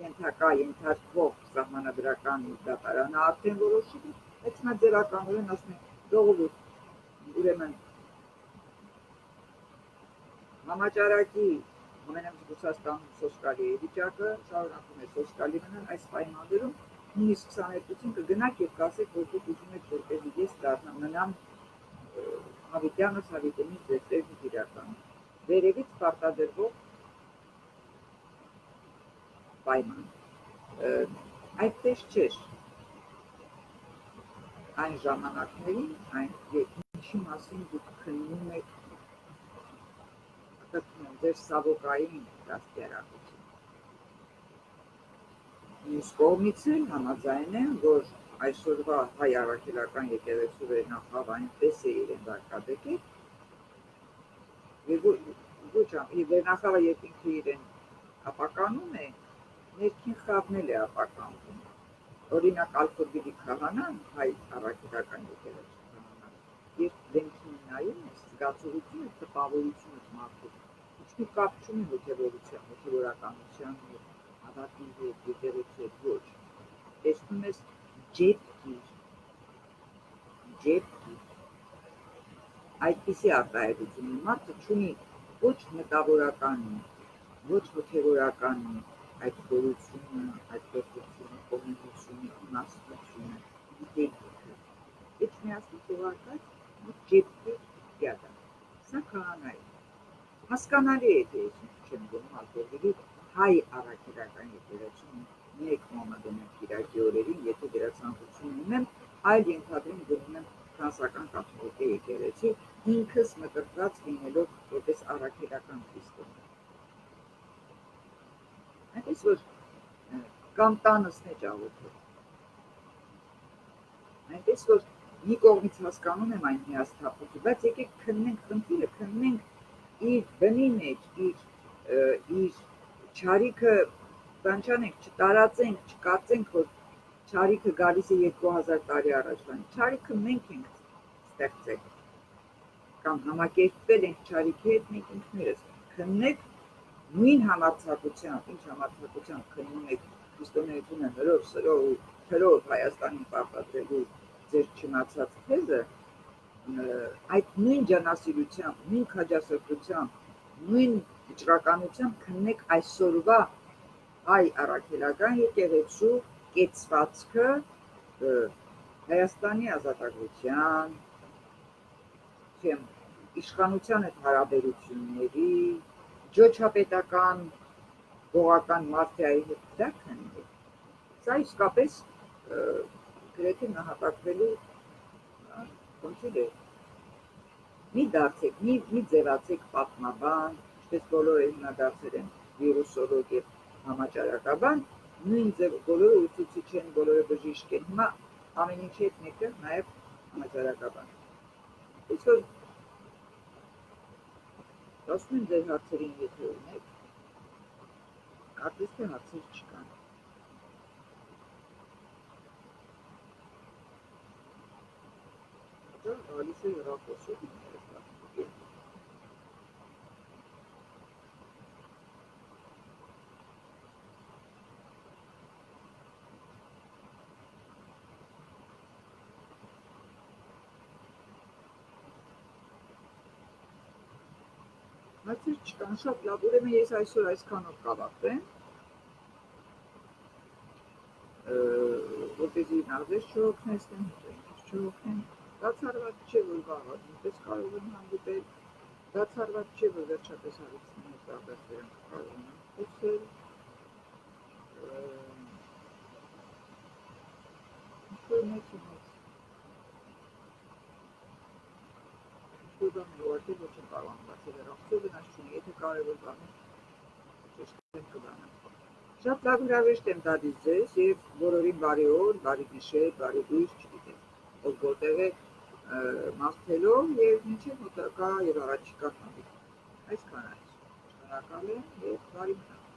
[SPEAKER 1] ենթարկվող սահմանադրական դատարանը արդեն որոշել է, բայց նա ձևականորեն ասում է ժողովուրդ, ուրեմն համաճարակի ամենամեծ Ռուսաստանում սոսկալի է վիճակը, շարունակում է սոսկալի մնալ այս պայմաններում նույնիսկ 22-ին կգնաք եւ կասեք, որ դուք ուզում եք որպեսզի ես մնամ Հավիտյանս Հավիտենից ձեր տերն իրական վերևից պարտադրվող պայման այդպես չէր այն ժամանակներին այն ինչի մասին դուք քննում եք ձեր սավոկային դաստիարակություն մյուս կողմից էլ համաձայն եմ որ այսօրվա հայ առաքելական եկեղեցու վերնախավը այնպես է իրեն վարկաբեկել եւ վերնախավը երբ ինքը իրեն ապականում է ներքին խավն էլ է ապականում օրինակ Ալֆուրդի քահանան հայ առաքելական եկեղեցու քահանան երբ դեմքին նայում է զգացողությունը տպավորությունը մարդու ինչի կապ չունի հոգևորականության հավատի հետ եկեղեցու հետ ոչ տեսնում ես ջեպքի այդպիսի արտահայտություն մարդը չունի ոչ մտավորականի ոչ հոգևորականի այդ խորությունը, այդ պետությունը, կողմնությունը, իմաստությունը, գիտելիքը Դեչ միասին թողարկած ջեպքի գյադա սա քահանա է հասկանալի է թե ես չեմ գնում Ալֆուրդի հայ առաքելական եկեղեցում մեկ մոմադոնը կիրակի օրերին, եթե դրա ցանկություն ունեմ, այլ ենթադրում գնում եմ ֆրանսական կաթոլիկ եկեղեցի, ինքս մկրտված լինելով որպես առաքելական քրիստոնյա։ Այնպես որ կամ տանս մեջ աղոթել։ Այնպես որ մի կողմից հասկանում եմ այն հիասթափությունը, բայց եկեք քննենք խնդիրը, քննենք իր բնի մեջ, իր չարիքը բանջանենք, չտարածենք, չկարծենք, որ չարիքը գալիս է 2000 տարի առաջվան։ Չարիքը մենք ենք ստեղծել կամ համակերպվել ենք չարիքի հետ մենք ինքներս։ Քննեք նույն համարձակությամբ, ինչ համարձակությամբ քննում եք քրիստոնեությունը հրով, սրով ու թրով Հայաստանին պարտադրելու ձեր չմացած թեզը, այդ նույն ջանասիրությամբ, նույն քաջասրտությամբ, նույն վճռականությամբ քննեք այսօրվա հայ առաքելական եկեղեցու կեցվածքը Հայաստանի ազատագրության, իշխանության հետ հարաբերությունների, ջոչապետական գողական մաֆիայի հետ դա քննեք։ Սա իսկապես գրեթե նահատակվելու խնդիր է։ Մի դարձեք, մի ձևացեք պատմաբան, ինչպես բոլորը հիմա դարձել են վիրուսոլոգ եւ համաճարակաբան, նույն ձև բոլորը ուսուցիչ են, բոլորը բժիշկ են։ Հիմա ամեն ինչի հետ մեկտեղ նաեւ համաճարակաբան։ Այսօր ասում եմ ձեր հարցերին եթե ունեք, կարծես թե հարցեր չկան։ Գալիս է հեռախոսով Հարցեր չկան, շատ լավ, ուրեմն ես այսօր այսքանով կավարտեմ, որպեսզի նախվեզ չհոգնեցնեմ, չհոգնեմ, բացառված չէ, որ վաղը նույնպես կարող եմ հանդիպել, բացառված չէ, որ վերջապես հարցնումից արտասվերանք կարող եմ խոսել, ինչ-որ մեծ բան ուղղակի ոչ եմ կարող բացել հեռախոսով վնաս չունի, եթե կարևոր բան է, ճշտեմ կբանեմ։ Շատ լավ հրավերտ եմ տալիս ձեզ եւ բոլորին բարի օր, բարի գիշեր, բարի լույս, չգիտեմ, ով որտեղ է մաղթելով եւ մինչեւ մոտակա եւ առաջիկա հանդիպում։ Այսքան այս։ Շնորհակալ եմ եւ բարի մնաք։